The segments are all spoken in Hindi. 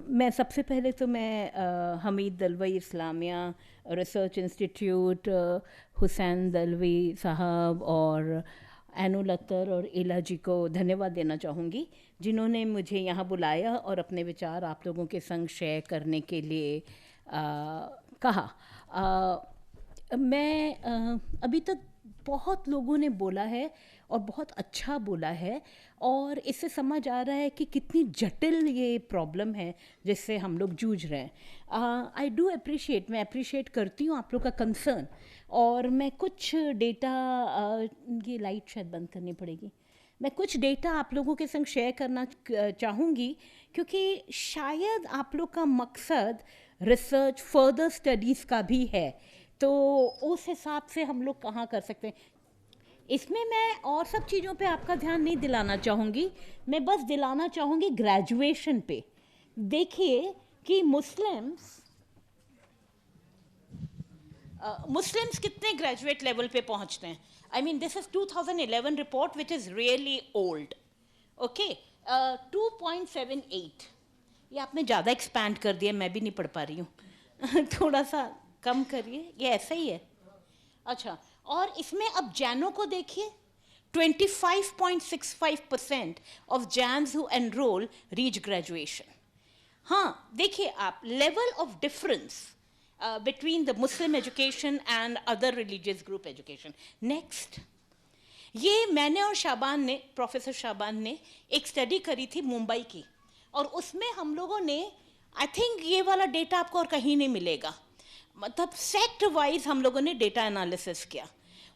मैं सबसे पहले तो मैं हमीद दलवी इस्लामिया रिसर्च इंस्टीट्यूट हुसैन दलवी साहब और एनुल अख्तर और इला जी को धन्यवाद देना चाहूँगी जिन्होंने मुझे यहाँ बुलाया और अपने विचार आप लोगों के संग शेयर करने के लिए कहा। मैं अभी तक बहुत लोगों ने बोला है और बहुत अच्छा बोला है और इससे समझ आ रहा है कि कितनी जटिल ये प्रॉब्लम है जिससे हम लोग जूझ रहे हैं। आई डू अप्रिशिएट, मैं अप्रिशिएट करती हूँ आप लोग का कंसर्न और मैं कुछ डेटा, ये लाइट शायद बंद करनी पड़ेगी, मैं कुछ डेटा आप लोगों के संग शेयर करना चाहूँगी क्योंकि शायद आप लोग का मकसद रिसर्च फर्दर स्टडीज़ का भी है, तो उस हिसाब से हम लोग कहाँ कर सकते हैं। इसमें मैं और सब चीज़ों पे आपका ध्यान नहीं दिलाना चाहूँगी, मैं बस दिलाना चाहूँगी ग्रेजुएशन पे। देखिए कि मुस्लिम्स कितने ग्रेजुएट लेवल पे पहुँचते हैं। I mean this is 2011 report which is really old. Okay, 2.78, ये आपने ज़्यादा एक्सपैंड कर दिया, मैं भी नहीं पढ़ पा रही हूँ थोड़ा सा कम करिए, ये ऐसा ही है। अच्छा, और इसमें अब जैनों को देखिए, 25.65% of Jains who enrol reach graduation. हाँ, देखिए आप level of difference between the Muslim education and other religious group education. Next, ये मैंने और शाबान ने, प्रोफेसर शाबान ने एक स्टडी करी थी मुंबई की, और उसमें हम लोगों ने, आई थिंक ये वाला डेटा आपको और कहीं नहीं मिलेगा, मतलब सेक्ट वाइज हम लोगों ने डेटा एनालिसिस किया।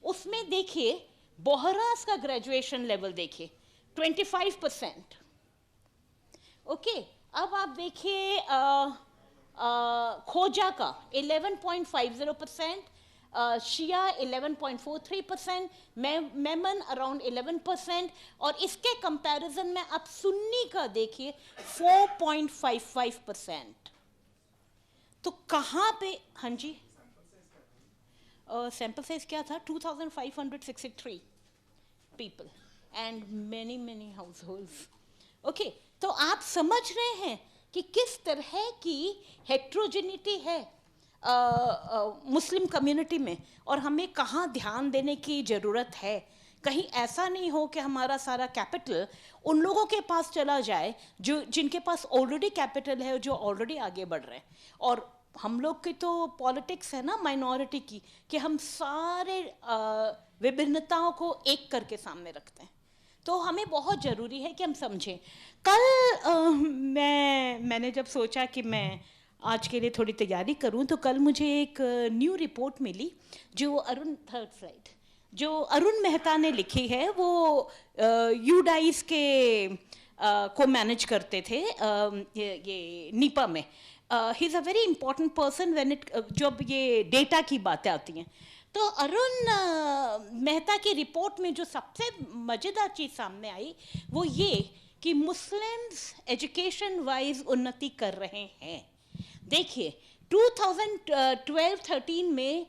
उसमें देखिए बोहरास का ग्रेजुएशन लेवल देखिए 25%। ओके, अब आप देखिए खोजा का 11.50%, शिया 11.43%, मेमन अराउंड 11%, और इसके कंपैरिजन में आप सुन्नी का देखिए 4.55%। तो कहाँ पे, हाँ जी, सैंपल साइज क्या था, 2563 people and many many house holds. Okay, तो आप समझ रहे हैं कि किस तरह की हेट्रोजेनिटी है मुस्लिम कम्युनिटी में, और हमें कहाँ ध्यान देने की ज़रूरत है। कहीं ऐसा नहीं हो कि हमारा सारा कैपिटल उन लोगों के पास चला जाए जो जिनके पास ऑलरेडी कैपिटल है, जो ऑलरेडी आगे बढ़ रहे हैं। और हम लोग की तो पॉलिटिक्स है ना माइनॉरिटी की, कि हम सारे विभिन्नताओं को एक करके सामने रखते हैं। तो हमें बहुत ज़रूरी है कि हम समझें। कल मैंने जब सोचा कि मैं आज के लिए थोड़ी तैयारी करूं, तो कल मुझे एक न्यू रिपोर्ट मिली जो थर्ड स्लाइड, जो अरुण मेहता ने लिखी है। वो यूडाइस के को मैनेज करते थे ये नीपा में। He is a very important person when it, जब ये डेटा की बातें आती हैं। तो अरुण मेहता की रिपोर्ट में जो सबसे मज़ेदार चीज़ सामने आई वो ये कि मुस्लिम्स एजुकेशन वाइज उन्नति कर रहे हैं। देखिए 2012-13 में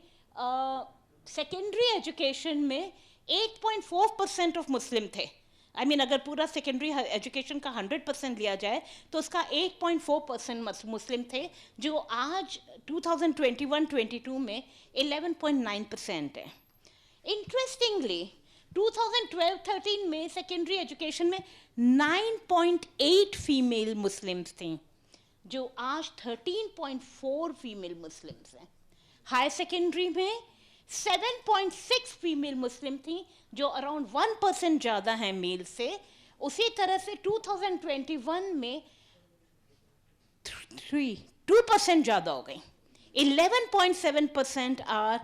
सेकेंडरी एजुकेशन में 8.4% ऑफ मुस्लिम थे। आई मीन अगर पूरा सेकेंडरी एजुकेशन का 100% लिया जाए तो उसका 8.4% मुस्लिम थे, जो आज 2021-22 में 11.9% है। इंटरेस्टिंगली 2012-13 में सेकेंडरी एजुकेशन में 9.8 फीमेल मुस्लिम्स थी, जो आज 13.4 फीमेल मुस्लिम्स हैं। हाई सेकेंडरी में 7.6 फीमेल मुस्लिम थी, जो अराउंड 1% ज़्यादा है मेल से। उसी तरह से 2021 में 2% ज़्यादा हो गई, 11.7% आर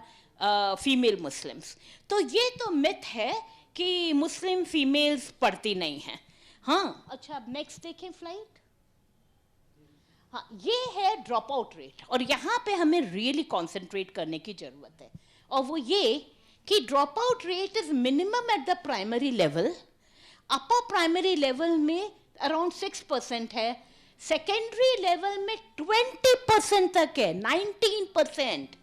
फीमेल मुस्लिम्स। तो ये तो मिथ है कि मुस्लिम फीमेल्स पढ़ती नहीं हैं। हाँ, अच्छा अब नेक्स्ट देखें फ्लाइट। हाँ, ये है ड्रॉप आउट रेट, और यहाँ पे हमें रियली कॉन्सेंट्रेट करने की ज़रूरत है। और वो ये कि drop out rate is minimum at the primary level, upper primary level में अराउंड 6% है, सेकेंडरी लेवल में 20% तक है, 19%।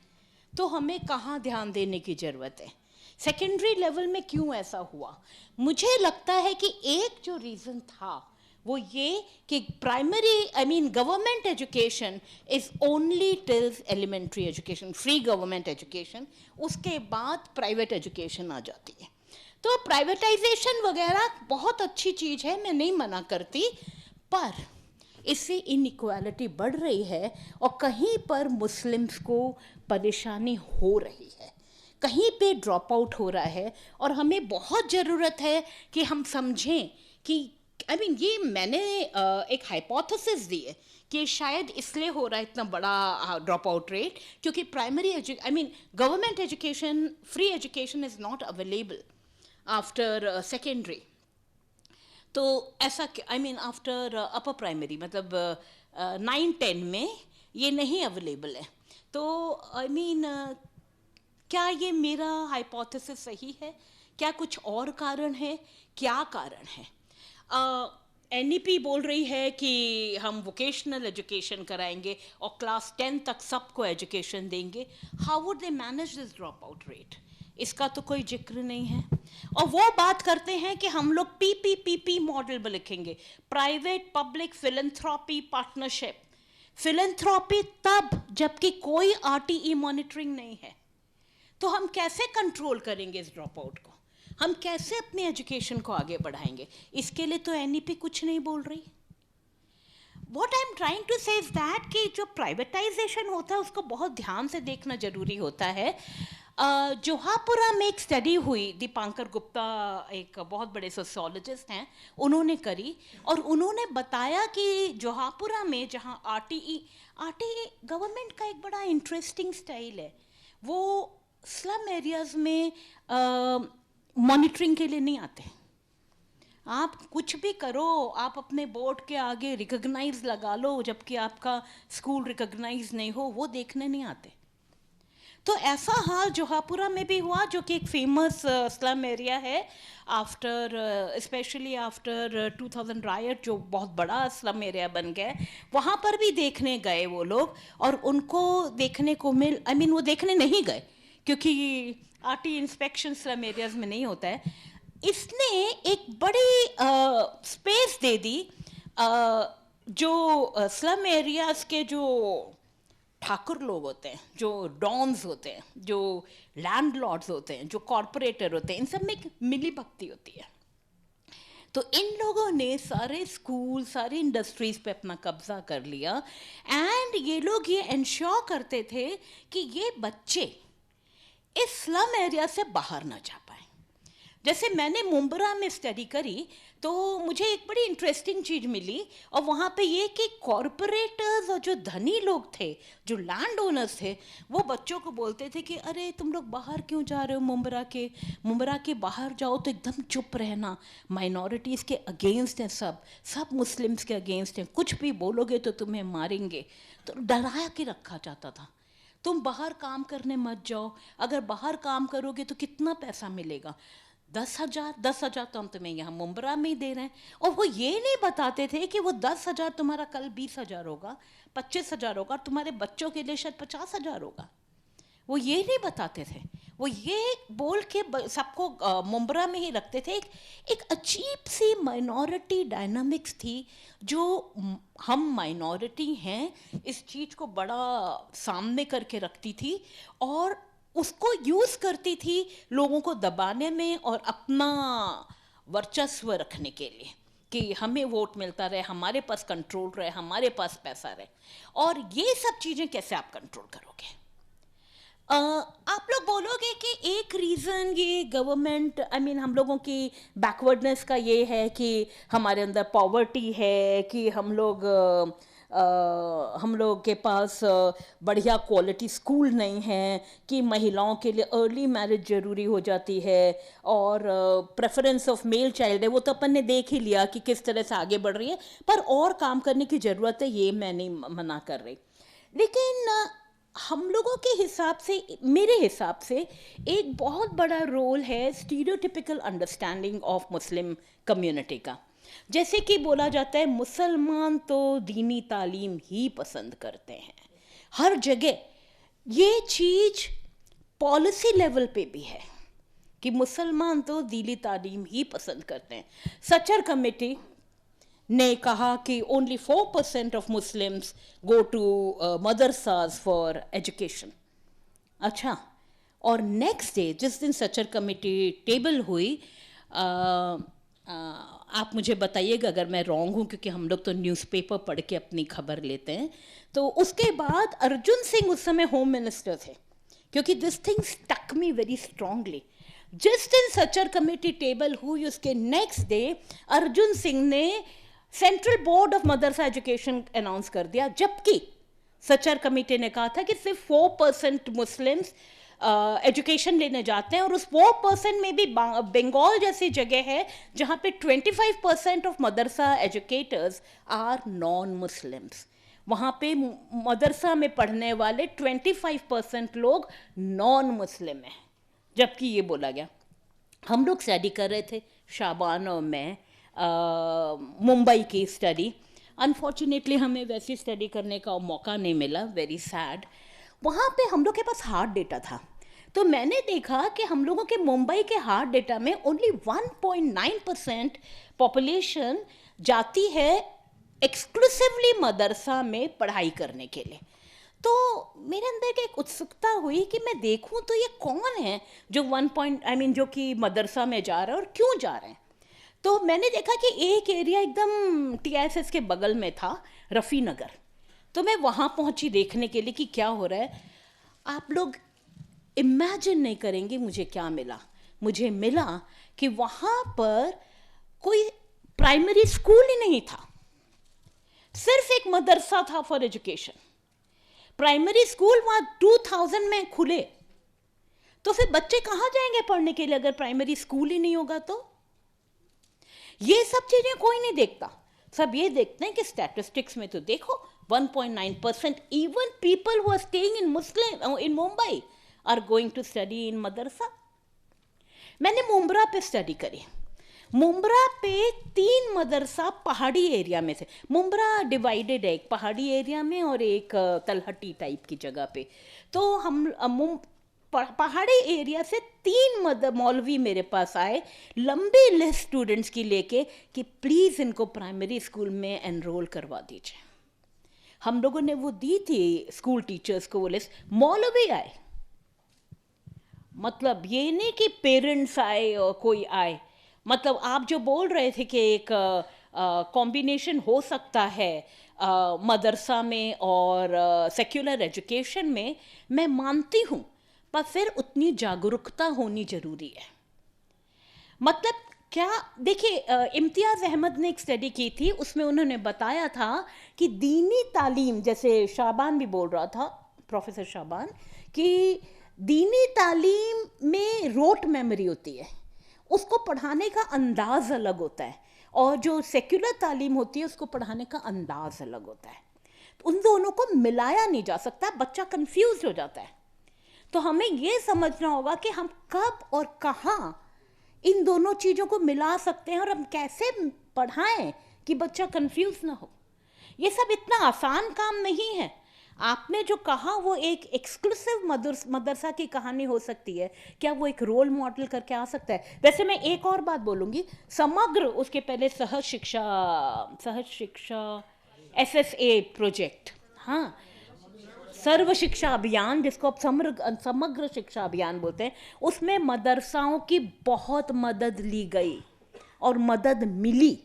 तो हमें कहाँ ध्यान देने की ज़रूरत है? सेकेंडरी लेवल में क्यों ऐसा हुआ? मुझे लगता है कि एक जो रीज़न था वो ये कि primary government education is only till elementary education, free government education, उसके बाद प्राइवेट एजुकेशन आ जाती है। तो प्राइवेटाइजेशन वगैरह बहुत अच्छी चीज़ है, मैं नहीं मना करती, पर इससे इनइक्वालिटी बढ़ रही है और कहीं पर मुस्लिम्स को परेशानी हो रही है, कहीं पे ड्रॉप आउट हो रहा है। और हमें बहुत ज़रूरत है कि हम समझें कि ये मैंने एक हाइपोथेसिस दी है कि शायद इसलिए हो रहा है इतना बड़ा ड्रॉप आउट रेट, क्योंकि government education, free education is not available after secondary. तो ऐसा आफ्टर अपर प्राइमरी, मतलब 9-10 में ये नहीं अवेलेबल है। तो क्या ये मेरा हाइपोथेसिस सही है? क्या कुछ और कारण है? क्या कारण है? NEP बोल रही है कि हम वोकेशनल एजुकेशन कराएंगे और क्लास 10 तक सबको एजुकेशन देंगे। How would they manage this drop out rate? इसका तो कोई जिक्र नहीं है। और वो बात करते हैं कि हम लोग PPP मॉडल लिखेंगे, private public philanthropy partnership. Philanthropy तब जबकि कोई RTE मॉनिटरिंग नहीं है। तो हम कैसे कंट्रोल करेंगे इस ड्रॉप आउट को? हम कैसे अपनी एजुकेशन को आगे बढ़ाएंगे? इसके लिए तो NEP कुछ नहीं बोल रही। What I'm trying to say is that कि जो प्राइवेटाइजेशन होता है उसको बहुत ध्यान से देखना जरूरी होता है। जोहापुरा में एक स्टडी हुई, दीपांकर गुप्ता एक बहुत बड़े सोशियोलॉजिस्ट हैं, उन्होंने करी, और उन्होंने बताया कि जोहापुरा में जहाँ RTE गवर्नमेंट का एक बड़ा इंटरेस्टिंग स्टाइल है, वो स्लम एरियाज में मॉनिटरिंग के लिए नहीं आते। आप कुछ भी करो, आप अपने बोर्ड के आगे रिकॉग्नाइज लगा लो, जबकि आपका स्कूल रिकॉग्नाइज नहीं हो, वो देखने नहीं आते। तो ऐसा हाल जोहापुरा में भी हुआ, जो कि एक फेमस स्लम एरिया है, स्पेशली आफ्टर 2000 रायट, जो बहुत बड़ा स्लम एरिया बन गया है। वहाँ पर भी देखने गए वो लोग, और उनको देखने को वो देखने नहीं गए क्योंकि RTE इंस्पेक्शन स्लम एरियाज में नहीं होता है। इसने एक बड़ी स्पेस दे दी जो स्लम एरियाज के जो ठाकुर लोग होते हैं, जो डॉन्स होते हैं, जो लैंडलॉर्ड्स होते हैं, जो कॉरपोरेटर होते हैं, इन सब में एक मिली भक्ति होती है। तो इन लोगों ने सारे स्कूल, सारी इंडस्ट्रीज पे अपना कब्जा कर लिया, एंड ये लोग ये इंश्योर करते थे कि ये बच्चे इस स्लम एरिया से बाहर ना जा पाए। जैसे मैंने मुंबरा में स्टडी करी तो मुझे एक बड़ी इंटरेस्टिंग चीज़ मिली, और वहाँ पे ये कि कॉरपोरेटर्स और जो धनी लोग थे, जो लैंड ओनर्स थे, वो बच्चों को बोलते थे कि अरे तुम लोग बाहर क्यों जा रहे हो, मुंबरा के बाहर जाओ तो एकदम चुप रहना, माइनॉरिटीज़ के अगेंस्ट हैं, सब मुस्लिम्स के अगेंस्ट हैं, कुछ भी बोलोगे तो तुम्हें मारेंगे। तो डरा के रखा जाता था, तुम बाहर काम करने मत जाओ, अगर बाहर काम करोगे तो कितना पैसा मिलेगा, 10,000 तो हम तुम्हें यहाँ मुंबरा में ही दे रहे हैं। और वो ये नहीं बताते थे कि वो 10,000 तुम्हारा कल 20,000 होगा, 25,000 होगा, तुम्हारे बच्चों के लिए शायद 50,000 होगा। वो ये नहीं बताते थे, वो ये बोल के सबको मुंबरा में ही रखते थे। एक अजीब सी माइनॉरिटी डायनामिक्स थी, जो हम माइनॉरिटी हैं इस चीज़ को बड़ा सामने करके रखती थी, और उसको यूज़ करती थी लोगों को दबाने में और अपना वर्चस्व रखने के लिए, कि हमें वोट मिलता रहे, हमारे पास कंट्रोल रहे, हमारे पास पैसा रहे। और ये सब चीज़ें कैसे आप कंट्रोल करोगे? आप लोग बोलोगे कि एक रीज़न ये गवर्नमेंट, हम लोगों की बैकवर्डनेस का ये है कि हमारे अंदर पॉवर्टी है, कि हम लोग के पास बढ़िया क्वालिटी स्कूल नहीं है, कि महिलाओं के लिए अर्ली मैरिज ज़रूरी हो जाती है, और प्रेफरेंस ऑफ मेल चाइल्ड है। वो तो अपन ने देख ही लिया कि किस तरह से आगे बढ़ रही है, पर और काम करने की ज़रूरत है, ये मैं नहीं मना कर रही। लेकिन हम लोगों के हिसाब से, मेरे हिसाब से, एक बहुत बड़ा रोल है stereotypical understanding of Muslim community का। जैसे कि बोला जाता है, मुसलमान तो दीनी तालीम ही पसंद करते हैं। हर जगह ये चीज़ पॉलिसी लेवल पे भी है कि मुसलमान तो दीनी तालीम ही पसंद करते हैं। सचर कमेटी ने कहा कि only 4% of Muslims go to madrasas for education. अच्छा, और नेक्स्ट डे जिस दिन सचर कमेटी टेबल हुई, आप मुझे बताइएगा अगर मैं रॉन्ग हूँ, क्योंकि हम लोग तो न्यूज़पेपर पढ़ के अपनी खबर लेते हैं। तो उसके बाद अर्जुन सिंह उस समय होम मिनिस्टर थे, क्योंकि this thing stuck me very strongly. जिस दिन सचर कमेटी टेबल हुई उसके नेक्स्ट डे अर्जुन सिंह ने central board of Madrasa education announce कर दिया, जबकि सचर कमेटी ने कहा था कि सिर्फ 4% मुस्लिम्स एजुकेशन लेने जाते हैं, और उस 4% में भी बंगाल जैसी जगह है जहाँ पे 25% of madrasa educators are non Muslims. वहाँ पे मदरसा में पढ़ने वाले 25% लोग नॉन मुस्लिम हैं, जबकि ये बोला गया। हम लोग स्टडी कर रहे थे, शाबान और मैं, मुंबई की स्टडी। अनफॉर्चुनेटली हमें वैसी स्टडी करने का मौका नहीं मिला, वेरी सैड। वहाँ पे हम लोग के पास हार्ड डेटा था, तो मैंने देखा कि हम लोगों के मुंबई के हार्ड डेटा में ओनली 1.9% पॉपुलेशन जाती है एक्सक्लूसिवली मदरसा में पढ़ाई करने के लिए। तो मेरे अंदर की एक उत्सुकता हुई कि मैं देखूं तो ये कौन है जो जो कि मदरसा में जा रहा है और क्यों जा रहे हैं। तो मैंने देखा कि एक एरिया एकदम TISS के बगल में था, रफ़ी नगर। तो मैं वहाँ पहुँची देखने के लिए कि क्या हो रहा है। आप लोग इमेजिन नहीं करेंगे मुझे क्या मिला। मुझे मिला कि वहाँ पर कोई प्राइमरी स्कूल ही नहीं था, सिर्फ एक मदरसा था फॉर एजुकेशन। प्राइमरी स्कूल वहाँ 2000 में खुले, तो फिर बच्चे कहाँ जाएंगे पढ़ने के लिए अगर प्राइमरी स्कूल ही नहीं होगा। तो ये सब चीज़ें कोई नहीं देखता, सब ये देखते हैं कि स्टैटिस्टिक्स में तो देखो 1.9% even people who are staying in Mumbai are going to study in madrasa. मैंने मुंब्रा पे स्टडी करी। मुंब्रा पे 3 मदरसा पहाड़ी एरिया में थे। मुंब्रा डिवाइडेड है, एक पहाड़ी एरिया में और एक तलहटी टाइप की जगह पे। तो हम पहाड़ी एरिया से 3 मौलवी मेरे पास आए, लंबी लिस्ट स्टूडेंट्स की लेके कि प्लीज़ इनको प्राइमरी स्कूल में एनरोल करवा दीजिए। हम लोगों ने वो दी थी स्कूल टीचर्स को वो लिस्ट। मौलवी आए, मतलब ये नहीं कि पेरेंट्स आए और कोई आए। मतलब आप जो बोल रहे थे कि एक कॉम्बिनेशन हो सकता है मदरसा में और सेक्युलर एजुकेशन में, मैं मानती हूँ, पर फिर उतनी जागरूकता होनी जरूरी है। मतलब क्या, देखिए इम्तियाज़ अहमद ने एक स्टडी की थी, उसमें उन्होंने बताया था कि दीनी तालीम, जैसे शाबान भी बोल रहा था, प्रोफेसर शाबान, कि दीनी तालीम में रोट मेमोरी होती है, उसको पढ़ाने का अंदाज अलग होता है, और जो सेक्युलर तालीम होती है उसको पढ़ाने का अंदाज अलग होता है। तो उन दोनों को मिलाया नहीं जा सकता, बच्चा कंफ्यूज हो जाता है। तो हमें ये समझना होगा कि हम कब और कहाँ इन दोनों चीज़ों को मिला सकते हैं और हम कैसे पढ़ाएं कि बच्चा कंफ्यूज ना हो। ये सब इतना आसान काम नहीं है। आपने जो कहा वो एक एक्सक्लूसिव मदरसा की कहानी हो सकती है, क्या वो एक रोल मॉडल करके आ सकता है? वैसे मैं एक और बात बोलूँगी, समग्र, उसके पहले सहज शिक्षा SSA प्रोजेक्ट, हाँ, सर्व शिक्षा अभियान, जिसको आप समग्र शिक्षा अभियान बोलते हैं, उसमें मदरसाओं की बहुत मदद ली गई और मदद मिली।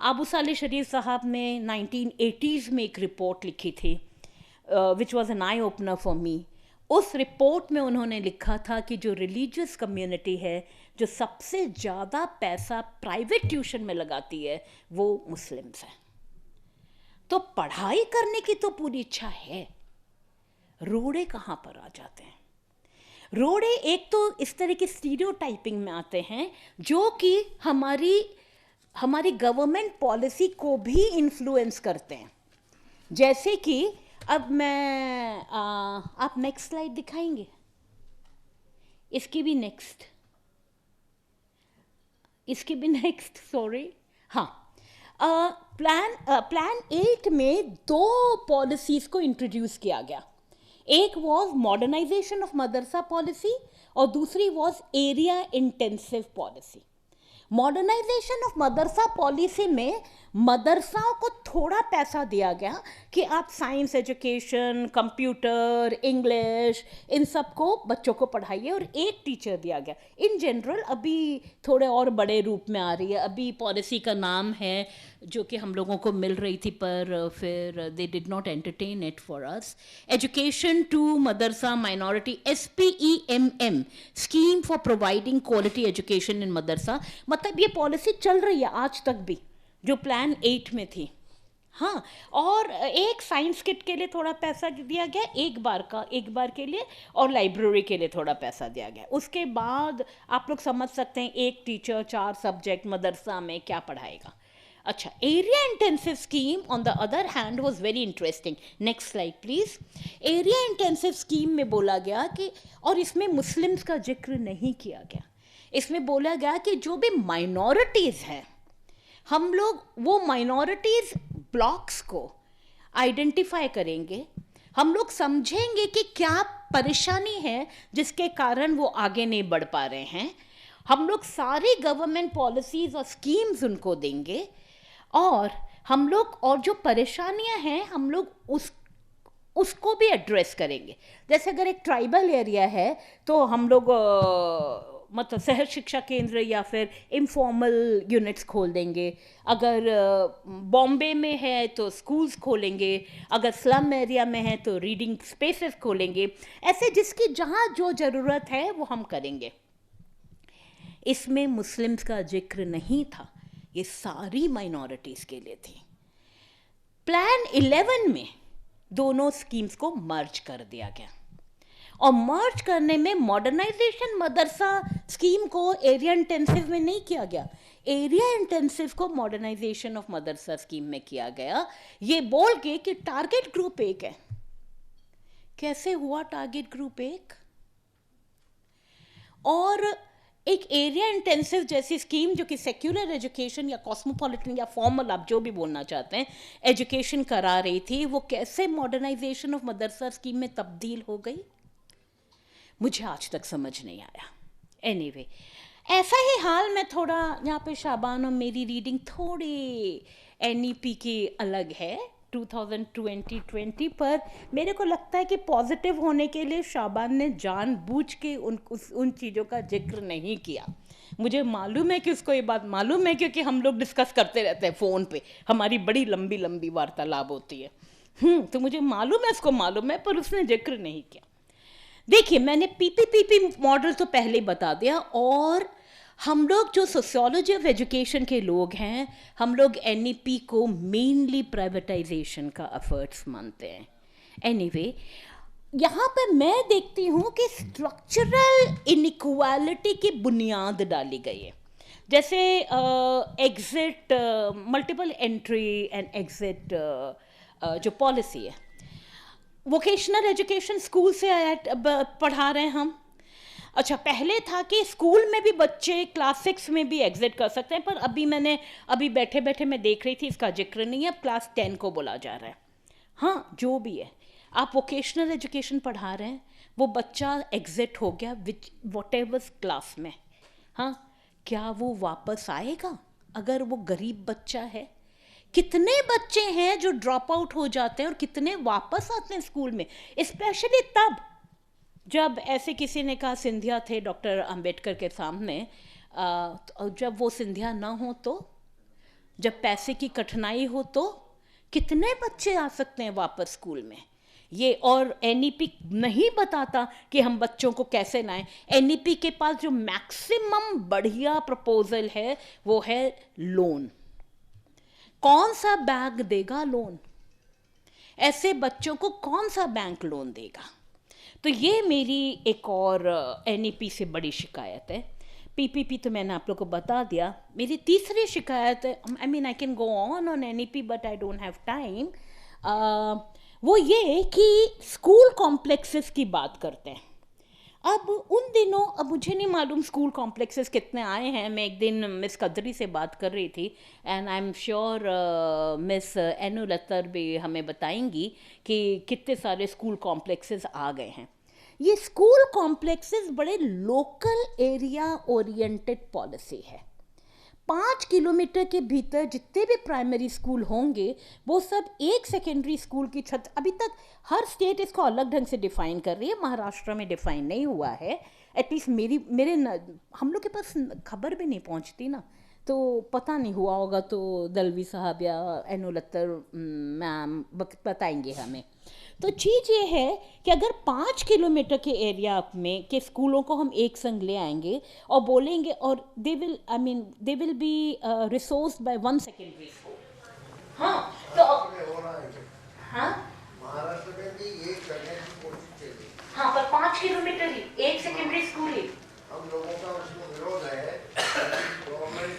अबू साले शरीफ साहब ने 1980s में एक रिपोर्ट लिखी थी, which was an eye opener for me. उस रिपोर्ट में उन्होंने लिखा था कि जो रिलीजियस कम्युनिटी है, जो सबसे ज़्यादा पैसा प्राइवेट ट्यूशन में लगाती है, वो मुस्लिम्स हैं। तो पढ़ाई करने की तो पूरी इच्छा है, रोड़े कहाँ पर आ जाते हैं? रोड़े एक तो इस तरह की स्टीरियोटाइपिंग में आते हैं जो कि हमारी गवर्नमेंट पॉलिसी को भी इन्फ्लुएंस करते हैं। जैसे कि अब मैं आप नेक्स्ट स्लाइड दिखाएंगे, इसकी भी नेक्स्ट, सॉरी, हाँ। प्लान 8 में 2 पॉलिसीज को इंट्रोड्यूस किया गया। एक was modernisation of madrasa policy और दूसरी was area intensive policy. Modernisation of madrasa policy में मदरसाओं को थोड़ा पैसा दिया गया कि आप साइंस एजुकेशन, कंप्यूटर, इंग्लिश, इन सब को बच्चों को पढ़ाइए, और एक टीचर दिया गया। इन जनरल अभी थोड़े और बड़े रूप में आ रही है, अभी पॉलिसी का नाम है जो कि हम लोगों को मिल रही थी पर फिर they did not entertain it for us. Education to madrasa minority, SPEMM, scheme for providing quality education in madrasa. मतलब ये पॉलिसी चल रही है आज तक भी, जो प्लान 8 में थी। हाँ, और एक साइंस किट के लिए थोड़ा पैसा दिया गया, एक बार के लिए, और लाइब्रेरी के लिए थोड़ा पैसा दिया गया। उसके बाद आप लोग समझ सकते हैं एक टीचर 4 सब्जेक्ट मदरसा में क्या पढ़ाएगा। अच्छा, area intensive scheme on the other hand was very interesting. Next slide please. Area intensive scheme में बोला गया कि, और इसमें मुस्लिम्स का जिक्र नहीं किया गया, इसमें बोला गया कि जो भी माइनॉरिटीज़ हैं, हम लोग वो माइनॉरिटीज़ ब्लॉक्स को आइडेंटिफाई करेंगे, हम लोग समझेंगे कि क्या परेशानी है जिसके कारण वो आगे नहीं बढ़ पा रहे हैं, हम लोग सारी गवर्नमेंट पॉलिसीज़ और स्कीम्स उनको देंगे, और हम लोग और जो परेशानियां हैं हम लोग उसको भी एड्रेस करेंगे। जैसे अगर एक ट्राइबल एरिया है तो हम लोग मतलब सहज शिक्षा केंद्र या फिर इनफॉर्मल यूनिट्स खोल देंगे, अगर बॉम्बे में है तो स्कूल्स खोलेंगे, अगर स्लम एरिया में है तो रीडिंग स्पेसेस खोलेंगे, ऐसे जिसकी जहाँ जो ज़रूरत है वो हम करेंगे। इसमें मुस्लिम्स का जिक्र नहीं था, ये सारी माइनॉरिटीज़ के लिए थी। प्लान 11 में दोनों स्कीम्स को मर्ज कर दिया गया, और मर्ज करने में मॉडर्नाइजेशन मदरसा स्कीम को एरिया इंटेंसिव में नहीं किया गया, एरिया इंटेंसिव को मॉडर्नाइजेशन ऑफ मदरसा स्कीम में किया गया, ये बोल के कि टारगेट ग्रुप 1 है। कैसे हुआ टारगेट ग्रुप 1? और एक एरिया इंटेंसिव जैसी स्कीम जो कि सेक्युलर एजुकेशन या कॉस्मोपॉलिटन या फॉर्मल, आप जो भी बोलना चाहते हैं, एजुकेशन करा रही थी, वो कैसे मॉडर्नाइजेशन ऑफ मदरसा स्कीम में तब्दील हो गई, मुझे आज तक समझ नहीं आया। एनीवे, ऐसा ही हाल में थोड़ा यहाँ पे शाबान और मेरी रीडिंग थोड़ी NEP की अलग है 2020 पर। मेरे को लगता है कि पॉजिटिव होने के लिए शाबान ने जानबूझ के उन चीज़ों का जिक्र नहीं किया। मुझे मालूम है कि उसको ये बात मालूम है, क्योंकि हम लोग डिस्कस करते रहते हैं फ़ोन पे, हमारी बड़ी लंबी लंबी वार्तालाप होती है। तो मुझे मालूम है, उसको मालूम है, पर उसने जिक्र नहीं किया। देखिए, मैंने PPP मॉडल तो पहले ही बता दिया, और हम लोग जो सोशियोलॉजी ऑफ एजुकेशन के लोग हैं, हम लोग NEP को मेनली प्राइवेटाइजेशन का एफर्ट्स मानते हैं। एनीवे, यहाँ पर मैं देखती हूँ कि स्ट्रक्चरल इनइक्वालिटी की बुनियाद डाली गई है। जैसे exit, multiple entry and exit जो पॉलिसी है, वोकेशनल एजुकेशन स्कूल से पढ़ा रहे हैं हम। अच्छा, पहले था कि स्कूल में भी बच्चे क्लास 6 में भी एग्जिट कर सकते हैं, पर अभी बैठे बैठे मैं देख रही थी, इसका जिक्र नहीं है, अब क्लास 10 को बोला जा रहा है। हाँ, जो भी है, आप वोकेशनल एजुकेशन पढ़ा रहे हैं, वो बच्चा एग्जिट हो गया वॉट एवर क्लास में, हाँ, क्या वो वापस आएगा? अगर वो गरीब बच्चा है, कितने बच्चे हैं जो ड्रॉप आउट हो जाते हैं और कितने वापस आते हैं स्कूल में, स्पेशली तब जब ऐसे किसी ने कहा, सिंधिया थे डॉक्टर अंबेडकर के सामने, जब वो सिंधिया ना हो तो, जब पैसे की कठिनाई हो तो कितने बच्चे आ सकते हैं वापस स्कूल में। ये और NEP नहीं बताता कि हम बच्चों को कैसे लाएं। NEP के पास जो मैक्सिमम बढ़िया प्रपोजल है वो है लोन। कौन सा बैंक देगा लोन? ऐसे बच्चों को कौन सा बैंक लोन देगा? तो ये मेरी एक और NEP से बड़ी शिकायत है। PPP तो मैंने आप लोग को बता दिया। मेरी तीसरी शिकायत है, I can go on NEP but I don't have time, वो ये कि स्कूल कॉम्प्लेक्सेस की बात करते हैं। अब उन दिनों, अब मुझे नहीं मालूम स्कूल कॉम्प्लेक्सेस कितने आए हैं। मैं एक दिन मिस कदरी से बात कर रही थी, and I am sure miss एनु लत्तर भी हमें बताएंगी कि कितने सारे स्कूल कॉम्प्लेक्सेस आ गए हैं। ये स्कूल कॉम्प्लेक्सेस बड़े लोकल एरिया ओरिएंटेड पॉलिसी है। 5 किलोमीटर के भीतर जितने भी प्राइमरी स्कूल होंगे वो सब एक सेकेंडरी स्कूल की छत। अभी तक हर स्टेट इसको अलग ढंग से डिफाइन कर रही है, महाराष्ट्र में डिफाइन नहीं हुआ है। एटलीस्ट हम लोग के पास खबर भी नहीं पहुंचती ना, तो पता नहीं हुआ होगा तो दलवी साहब या एनो लत्तर मैम बताएंगे हमें। तो चीज़ ये है कि अगर 5 किलोमीटर के एरिया में के स्कूलों को हम एक संग ले आएंगे और बोलेंगे, और they will be resourced by 1 secondary school. हाँ तो हाँ महाराष्ट्र में भी ये करने की कोशिश की गई। हाँ, पर 5 किलोमीटर ही एक सेकेंडरी स्कूल ही। हम लोगों का उसमें विरोध है, गवर्नमेंट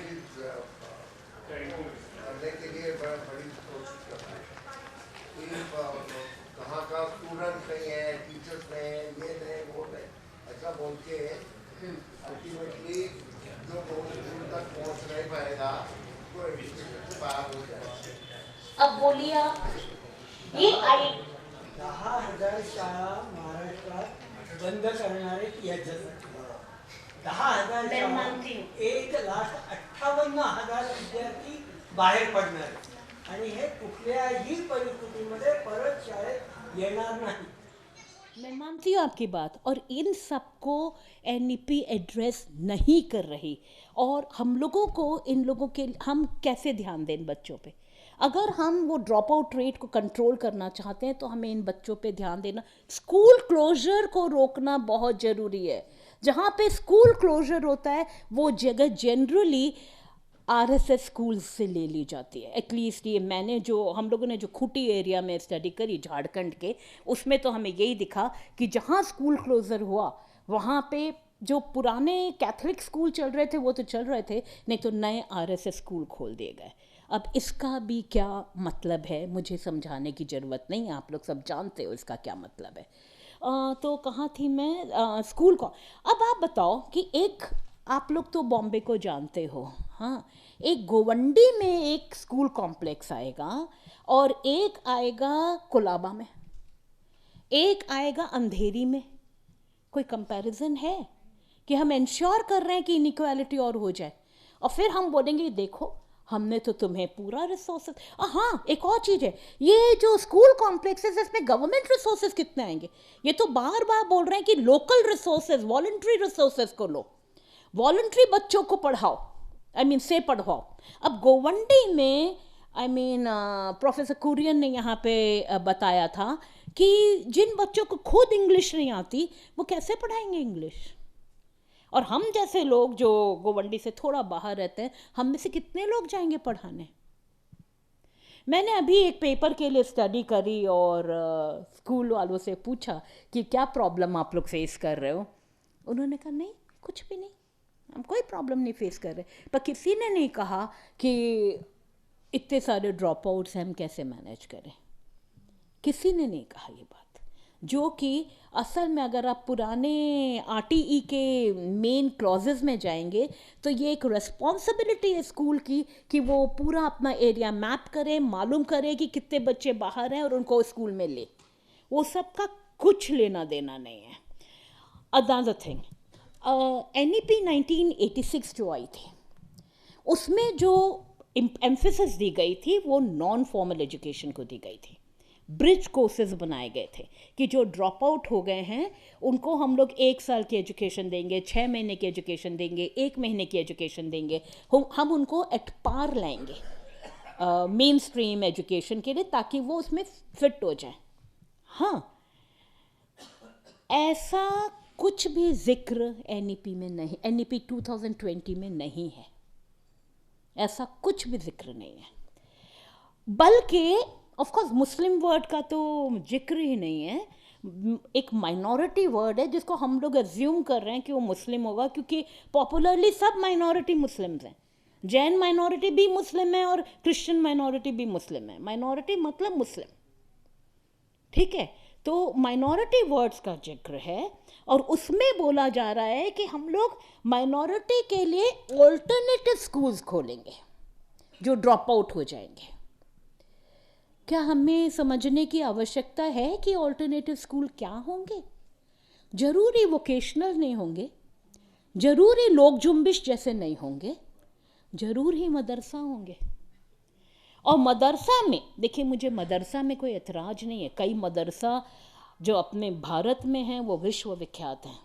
करने के लिए बड़ी कोशिश कर रही है। कहाँ का स्टूडेंट नहीं है, टीचर्स नहीं है, ये नहीं वो नहीं, ऐसा बोल के अल्टीमेटली जो स्कूल तक पहुँच नहीं पाएगा वो एजुकेशन से बाहर हो जाएगा। अब बोलिए आप, ये आई 10,000 शाळा महाराष्ट्रात बंद करणारे याच्यासाठी 10,000 मैं शाळा, मानती हूँ। 1,58,000 विद्यार्थी बाहेर पडणार आणि हे कुठल्याही परिस्थितीमध्ये परत शाळेत येणार नाही। मैं मानती हूँ आपकी बात, और इन सबको एनईपी एड्रेस नहीं कर रही। और हम लोगों को इन लोगों के हम कैसे ध्यान दें इन बच्चों पे? अगर हम वो ड्रॉप आउट रेट को कंट्रोल करना चाहते हैं तो हमें इन बच्चों पे ध्यान देना, स्कूल क्लोजर को रोकना बहुत ज़रूरी है। जहाँ पे स्कूल क्लोजर होता है वो जगह जनरली आरएसएस स्कूल से ले ली जाती है। एटलीस्ट ये हम लोगों ने जो खूंटी एरिया में स्टडी करी झारखंड के, उसमें तो हमें यही दिखा कि जहाँ स्कूल क्लोजर हुआ वहाँ पे जो पुराने कैथोलिक स्कूल चल रहे थे वो तो चल रहे थे, नहीं तो नए आरएसएस स्कूल खोल दिए गए। अब इसका भी क्या मतलब है मुझे समझाने की ज़रूरत नहीं है, आप लोग सब जानते हो इसका क्या मतलब है। तो कहाँ थी मैं, स्कूल को। अब आप बताओ कि एक, आप लोग तो बॉम्बे को जानते हो, हाँ, एक गोवंडी में एक स्कूल कॉम्प्लेक्स आएगा और एक आएगा कोलाबा में, एक आएगा अंधेरी में। कोई कंपैरिजन है कि हम इंश्योर कर रहे हैं कि इनइक्वालिटी और हो जाए, और फिर हम बोलेंगे देखो हमने तो तुम्हें पूरा रिसोर्सेज। हाँ, एक और चीज़ है, ये जो स्कूल कॉम्प्लेक्सेस है इसमें गवर्नमेंट रिसोर्सेज कितने आएंगे? ये तो बार बार बोल रहे हैं कि लोकल रिसोर्सेज, वॉलंटरी रिसोर्सेज को लो, वॉलंटरी बच्चों को पढ़ाओ, से पढ़वाओ। अब गोवंडी में प्रोफेसर कुरियन ने यहाँ पे बताया था कि जिन बच्चों को खुद इंग्लिश नहीं आती वो कैसे पढ़ाएंगे इंग्लिश? और हम जैसे लोग जो गोवंडी से थोड़ा बाहर रहते हैं, हम में से कितने लोग जाएंगे पढ़ाने? मैंने अभी एक पेपर के लिए स्टडी करी और स्कूल वालों से पूछा कि क्या प्रॉब्लम आप लोग फेस कर रहे हो। उन्होंने कहा नहीं, कुछ भी नहीं, हम कोई प्रॉब्लम नहीं फेस कर रहे। पर किसी ने नहीं कहा कि इतने सारे ड्रॉप आउट्स हम कैसे मैनेज करें। किसी ने नहीं कहा ये बात, जो कि असल में अगर आप पुराने आरटीई के मेन क्लॉजेस में जाएंगे तो ये एक रिस्पॉन्सिबिलिटी है स्कूल की कि वो पूरा अपना एरिया मैप करे, मालूम करे कि कितने बच्चे बाहर हैं और उनको स्कूल में ले। वो सब का कुछ लेना देना नहीं है। अनदर थिंग, एनईपी 1986 जो आई थी उसमें जो एम्फेसिस दी गई थी वो नॉन फॉर्मल एजुकेशन को दी गई थी। ब्रिज कोर्सेज बनाए गए थे कि जो ड्रॉप आउट हो गए हैं उनको हम लोग 1 साल की एजुकेशन देंगे, 6 महीने की एजुकेशन देंगे, 1 महीने की एजुकेशन देंगे, हम उनको एट पार लाएंगे मेन स्ट्रीम एजुकेशन के लिए, ताकि वो उसमें फिट हो जाए। हाँ, ऐसा कुछ भी जिक्र एनईपी में नहीं, एनईपी 2020 में नहीं है, ऐसा कुछ भी जिक्र नहीं है। बल्कि ऑफ कोर्स मुस्लिम वर्ड का तो जिक्र ही नहीं है, एक माइनॉरिटी वर्ड है जिसको हम लोग एज्यूम कर रहे हैं कि वो मुस्लिम होगा, क्योंकि पॉपुलरली सब माइनॉरिटी मुस्लिम्स हैं। जैन माइनॉरिटी भी मुस्लिम है और क्रिश्चियन माइनॉरिटी भी मुस्लिम है। माइनॉरिटी मतलब मुस्लिम, ठीक है। तो माइनॉरिटी वर्ड्स का जिक्र है और उसमें बोला जा रहा है कि हम लोग माइनॉरिटी के लिए ऑल्टरनेटिव स्कूल्स खोलेंगे जो ड्रॉप आउट हो जाएंगे। क्या हमें समझने की आवश्यकता है कि ऑल्टरनेटिव स्कूल क्या होंगे? जरूरी वोकेशनल नहीं होंगे, जरूरी लोक जुम्बिश जैसे नहीं होंगे, जरूर ही मदरसा होंगे। और मदरसा में देखिए, मुझे मदरसा में कोई एतराज़ नहीं है, कई मदरसा जो अपने भारत में हैं वो विश्व विख्यात हैं,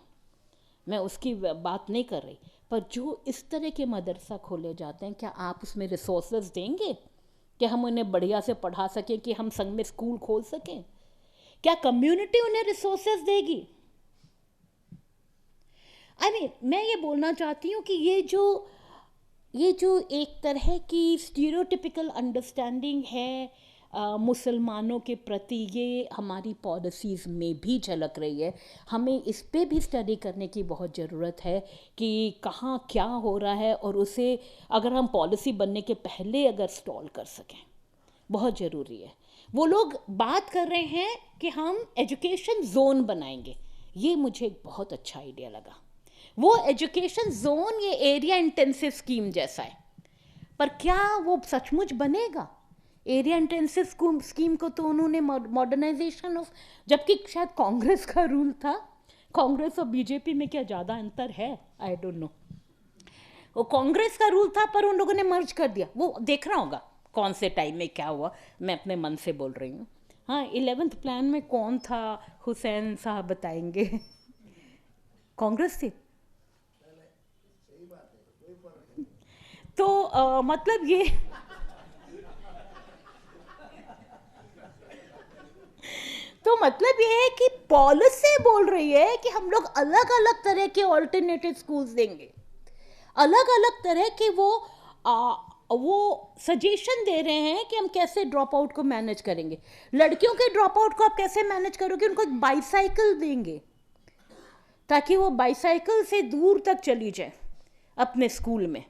मैं उसकी बात नहीं कर रही, पर जो इस तरह के मदरसा खोले जाते हैं, क्या आप उसमें रिसोर्सेज देंगे कि हम उन्हें बढ़िया से पढ़ा सकें, कि हम संग में स्कूल खोल सकें? क्या कम्युनिटी उन्हें रिसोर्सेज देगी? मैं ये बोलना चाहती हूँ कि ये जो एक तरह की स्टीरियोटिपिकल अंडरस्टैंडिंग है मुसलमानों के प्रति, ये हमारी पॉलिसीज़ में भी झलक रही है। हमें इस पे भी स्टडी करने की बहुत ज़रूरत है कि कहाँ क्या हो रहा है, और उसे अगर हम पॉलिसी बनने के पहले अगर स्टॉल कर सकें, बहुत ज़रूरी है। वो लोग बात कर रहे हैं कि हम एजुकेशन जोन बनाएंगे, ये मुझे एक बहुत अच्छा आइडिया लगा। वो एजुकेशन जोन ये एरिया इंटेंसिव स्कीम जैसा है, पर क्या वो सचमुच बनेगा? एरिया इंटेंसिव स्कीम को तो उन्होंने मॉडर्नाइजेशन ऑफ, जबकि शायद कांग्रेस का रूल था, कांग्रेस और बीजेपी में क्या ज़्यादा अंतर है? I don't know. वो कांग्रेस का रूल था पर उन लोगों ने मर्ज कर दिया, वो देखना होगा कौन से टाइम में क्या हुआ, मैं अपने मन से बोल रही हूँ। हाँ, 11th प्लान में कौन था? हुसैन साहब बताएंगे। कांग्रेस थी। तो मतलब ये तो मतलब ये है कि पॉलिसी बोल रही है कि हम लोग अलग अलग तरह के ऑल्टरनेटिव स्कूल्स देंगे, अलग अलग तरह के वो सजेशन दे रहे हैं कि हम कैसे ड्रॉप आउट को मैनेज करेंगे। लड़कियों के ड्रॉप आउट को आप कैसे मैनेज करोगे? उनको एक बाईसाइकिल देंगे ताकि वो बाईसाइकिल से दूर तक चली जाए अपने स्कूल में,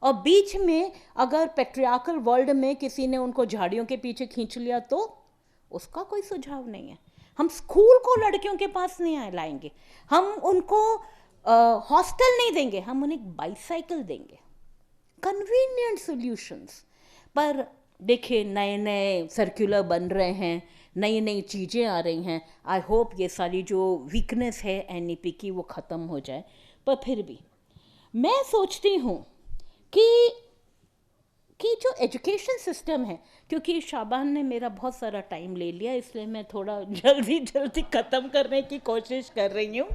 और बीच में अगर पैट्रियार्कल वर्ल्ड में किसी ने उनको झाड़ियों के पीछे खींच लिया तो उसका कोई सुझाव नहीं है। हम स्कूल को लड़कियों के पास नहीं लाएंगे, हम उनको हॉस्टल नहीं देंगे, हम उन्हें बाईसाइकिल देंगे। Convenient solutions. पर देखिए, नए नए सर्कुलर बन रहे हैं, नई नई चीज़ें आ रही हैं। आई होप ये सारी जो वीकनेस है एनईपी की वो ख़त्म हो जाए। पर फिर भी मैं सोचती हूँ कि जो एजुकेशन सिस्टम है, क्योंकि शाबान ने मेरा बहुत सारा टाइम ले लिया, इसलिए मैं थोड़ा जल्दी ख़त्म करने की कोशिश कर रही हूँ।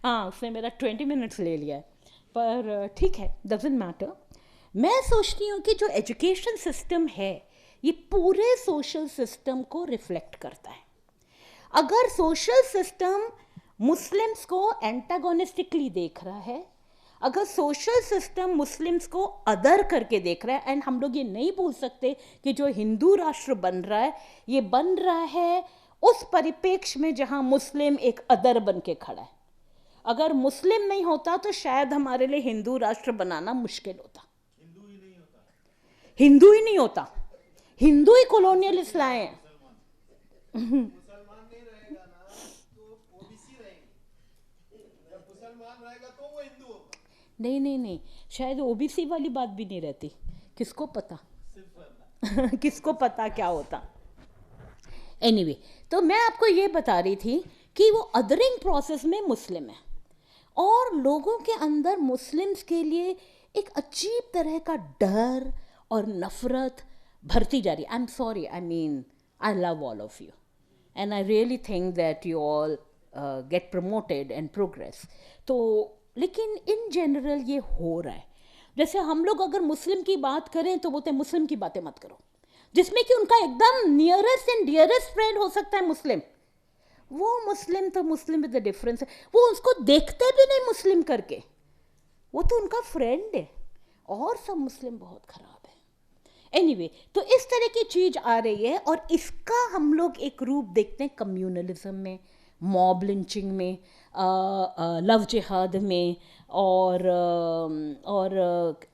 हाँ, उसने मेरा 20 मिनट्स ले लिया है, पर ठीक है, डजंट मैटर। मैं सोचती हूँ कि जो एजुकेशन सिस्टम है ये पूरे सोशल सिस्टम को रिफ्लेक्ट करता है। अगर सोशल सिस्टम मुस्लिम्स को एंटागोनिस्टिकली देख रहा है, अगर सोशल सिस्टम मुस्लिम्स को अदर करके देख रहा है, एंड हम लोग ये नहीं भूल सकते कि जो हिंदू राष्ट्र बन रहा है ये बन रहा है उस परिप्रेक्ष्य में जहाँ मुस्लिम एक अदर बन के खड़ा है। अगर मुस्लिम नहीं होता तो शायद हमारे लिए हिंदू राष्ट्र बनाना मुश्किल होता। हिंदू ही नहीं होता, हिंदू ही कॉलोनियलिस्ट लाए हैं। मुसलमान नहीं रहेगा ना तो ओबीसी रहेंगे, जब मुसलमान रहेगा तो वो हिंदू होगा। नहीं, शायद ओबीसी वाली बात भी नहीं रहती, किसको पता। किसको पता क्या होता। एनीवे, तो मैं आपको ये बता रही थी कि वो अदरिंग प्रोसेस में मुस्लिम है, और लोगों के अंदर मुस्लिम्स के लिए एक अजीब तरह का डर और नफरत भरती जा रही है। आई am sorry, I mean I love all of you and I really think that you all get promoted and progress. तो लेकिन इन जनरल ये हो रहा है। जैसे हम लोग अगर मुस्लिम की बात करें तो बोलते हैं मुस्लिम की बातें मत करो, जिसमें कि उनका एकदम नियरेस्ट एंड डियरेस्ट फ्रेंड हो सकता है मुस्लिम। वो मुस्लिम तो मुस्लिम विद द डिफरेंस है, वो उसको देखते भी नहीं मुस्लिम करके, वो तो उनका फ्रेंड है, और सब मुस्लिम बहुत खराब है। एनीवे, तो इस तरह की चीज़ आ रही है, और इसका हम लोग एक रूप देखते हैं कम्युनलिज्म में, मॉब लिंचिंग में, लव जिहाद में, और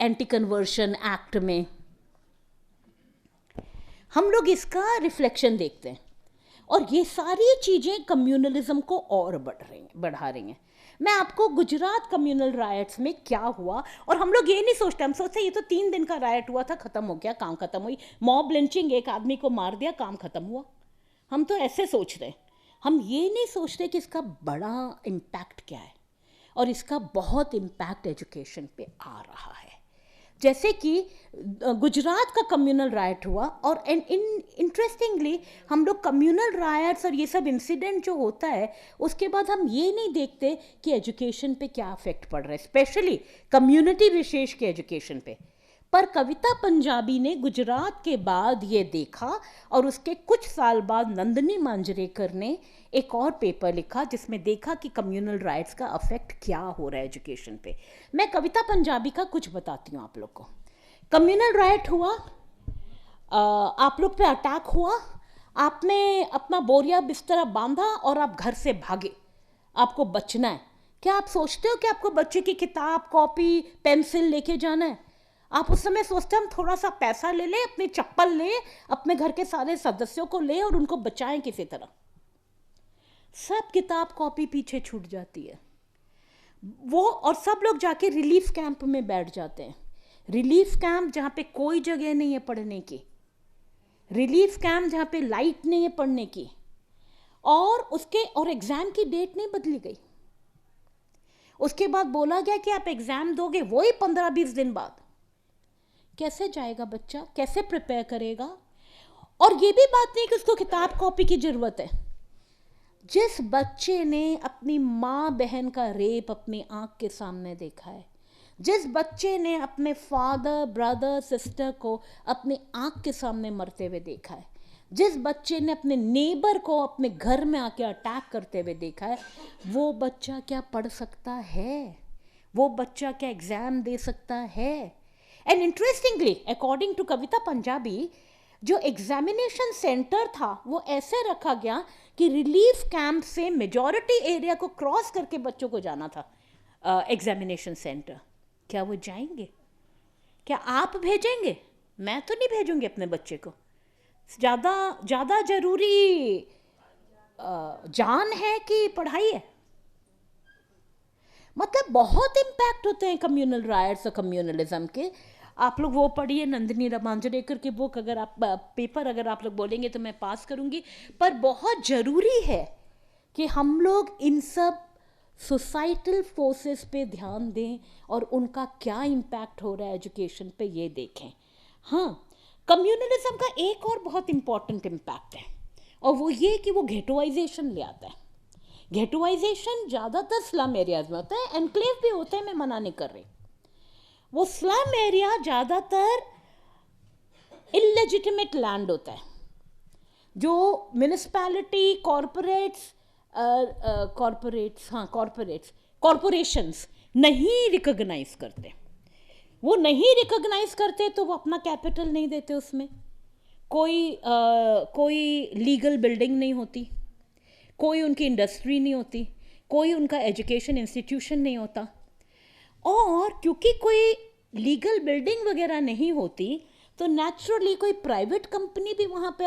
एंटी कन्वर्शन एक्ट में हम लोग इसका रिफ्लेक्शन देखते हैं, और ये सारी चीज़ें कम्युनलिज्म को और बढ़ा रही हैं। मैं आपको गुजरात कम्युनल राइट्स में क्या हुआ, और हम लोग ये नहीं सोचते, हम सोचते ये तो 3 दिन का राइट हुआ था, ख़त्म हो गया, काम ख़त्म हुई, मॉब लिंचिंग, एक आदमी को मार दिया, काम ख़त्म हुआ। हम तो ऐसे सोच रहे हैं, हम ये नहीं सोचते कि इसका बड़ा इम्पैक्ट क्या है, और इसका बहुत इम्पैक्ट एजुकेशन पे आ रहा है। जैसे कि गुजरात का कम्युनल राइट हुआ, और इंटरेस्टिंगली हम लोग कम्युनल राइट्स और ये सब इंसिडेंट जो होता है उसके बाद हम ये नहीं देखते कि एजुकेशन पे क्या अफेक्ट पड़ रहा है, स्पेशली कम्युनिटी विशेष के एजुकेशन पे। पर कविता पंजाबी ने गुजरात के बाद ये देखा और उसके कुछ साल बाद नंदिनी मांजरेकर ने एक और पेपर लिखा जिसमें देखा कि कम्युनल राइट्स का अफेक्ट क्या हो रहा है एजुकेशन पे। मैं कविता पंजाबी का कुछ बताती हूँ आप लोग को। कम्युनल राइट हुआ, आप लोग पे अटैक हुआ, आपने अपना बोरिया बिस्तरा बांधा और आप घर से भागे, आपको बचना है। क्या आप सोचते हो कि आपको बच्चे की किताब, कॉपी, पेंसिल लेके जाना है? आप उस समय सोचते हम थोड़ा सा पैसा ले लें, अपनी चप्पल ले, अपने घर के सारे सदस्यों को ले और उनको बचाएं किसी तरह। सब किताब कॉपी पीछे छूट जाती है वो, और सब लोग जाके रिलीफ कैंप में बैठ जाते हैं। रिलीफ कैंप जहाँ पे कोई जगह नहीं है पढ़ने की, रिलीफ कैंप जहाँ पे लाइट नहीं है पढ़ने की, और एग्जाम की डेट नहीं बदली गई। उसके बाद बोला गया कि आप एग्जाम दोगे वही 15-20 दिन बाद। कैसे जाएगा बच्चा, कैसे प्रिपेयर करेगा? और ये भी बात नहीं कि उसको किताब कॉपी की जरूरत है। जिस बच्चे ने अपनी माँ बहन का रेप अपनी आंख के सामने देखा है, जिस बच्चे ने अपने फादर, ब्रदर, सिस्टर को अपनी आंख के सामने मरते हुए देखा है, जिस बच्चे ने अपने नेबर को अपने घर में आके अटैक करते हुए देखा है, वो बच्चा क्या पढ़ सकता है? वो बच्चा क्या एग्जाम दे सकता है? एंड इंटरेस्टिंगली अकॉर्डिंग टू कविता पंजाबी, जो एग्जामिनेशन सेंटर था वो ऐसे रखा गया कि रिलीफ कैंप से मेजॉरिटी एरिया को क्रॉस करके बच्चों को जाना था एग्जामिनेशन सेंटर। क्या वो जाएंगे? क्या आप भेजेंगे? मैं तो नहीं भेजूंगी अपने बच्चे को। ज़्यादा जरूरी जान है कि पढ़ाई है? मतलब बहुत इम्पैक्ट होते हैं कम्युनल राइट्स और कम्युनलिज्म के। आप लोग वो पढ़िए नंदिनी मांजरेकर की बुक, अगर आप पेपर अगर आप लोग बोलेंगे तो मैं पास करूंगी। पर बहुत ज़रूरी है कि हम लोग इन सब सोसाइटल फोर्सेस पे ध्यान दें और उनका क्या इम्पैक्ट हो रहा है एजुकेशन पे ये देखें। हाँ, कम्युनलिज्म का एक और बहुत इम्पॉर्टेंट इम्पैक्ट है, और वो ये कि वो घेटोइजेशन ले आता है। घेटोइजेशन ज़्यादातर स्लम एरियाज में होता है, एनक्लेव भी होता है, मैं मना नहीं कर रही। वो स्लम एरिया ज़्यादातर इलेजिटिमेट लैंड होता है, जो म्यूनिसिपैलिटी, कॉरपोरेशंस नहीं रिकॉग्नाइज करते। वो नहीं रिकॉग्नाइज करते तो वो अपना कैपिटल नहीं देते, उसमें कोई लीगल बिल्डिंग नहीं होती, कोई उनकी इंडस्ट्री नहीं होती, कोई उनका एजुकेशन इंस्टीट्यूशन नहीं होता। और क्योंकि कोई लीगल बिल्डिंग वगैरह नहीं होती तो नेचुरली कोई प्राइवेट कंपनी भी वहाँ पे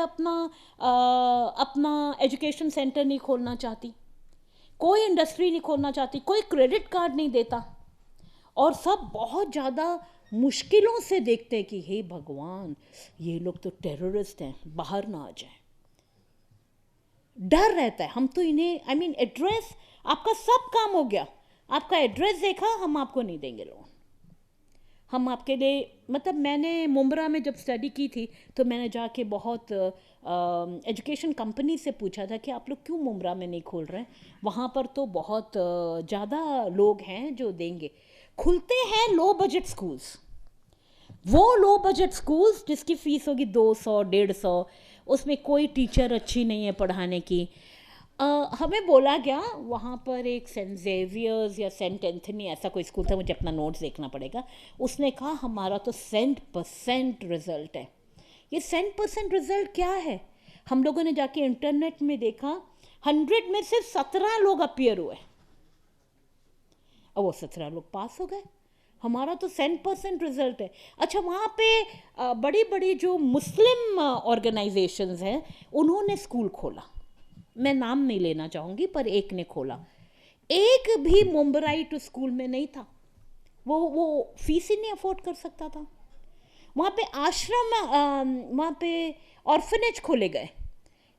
अपना एजुकेशन सेंटर नहीं खोलना चाहती, कोई इंडस्ट्री नहीं खोलना चाहती, कोई क्रेडिट कार्ड नहीं देता, और सब बहुत ज़्यादा मुश्किलों से देखते हैं कि हे भगवान, ये लोग तो टेररिस्ट हैं, बाहर ना आ जाए। डर रहता है, हम तो इन्हें एड्रेस, आपका सब काम हो गया, आपका एड्रेस देखा, हम आपको नहीं देंगे लोन, हम आपके लिए, मतलब मैंने मुंब्रा में जब स्टडी की थी तो मैंने जाके बहुत एजुकेशन कंपनी से पूछा था कि आप लोग क्यों मुंब्रा में नहीं खोल रहे हैं, वहाँ पर तो बहुत ज़्यादा लोग हैं जो देंगे। खुलते हैं लो बजट स्कूल्स, वो लो बजट स्कूल्स जिसकी फ़ीस होगी 200-150, उसमें कोई टीचर अच्छी नहीं है पढ़ाने की। हमें बोला गया वहाँ पर एक सेंट जेवियर्स या सेंट एंथनी ऐसा कोई स्कूल था, मुझे अपना नोट्स देखना पड़ेगा, उसने कहा हमारा तो 100% रिज़ल्ट है। ये 100% रिज़ल्ट क्या है? हम लोगों ने जाके इंटरनेट में देखा, 100 में से 17 लोग अपीयर हुए और वो 17 लोग पास हो गए। हमारा तो 100% रिज़ल्ट है। अच्छा, वहाँ पे बड़ी बड़ी जो मुस्लिम ऑर्गेनाइजेशंस हैं उन्होंने स्कूल खोला, मैं नाम नहीं लेना चाहूँगी, पर एक ने खोला। एक भी मुंबई टू स्कूल में नहीं था, वो फीस ही नहीं अफोर्ड कर सकता था। वहाँ पे आश्रम, वहाँ पे ऑर्फनेज खोले गए,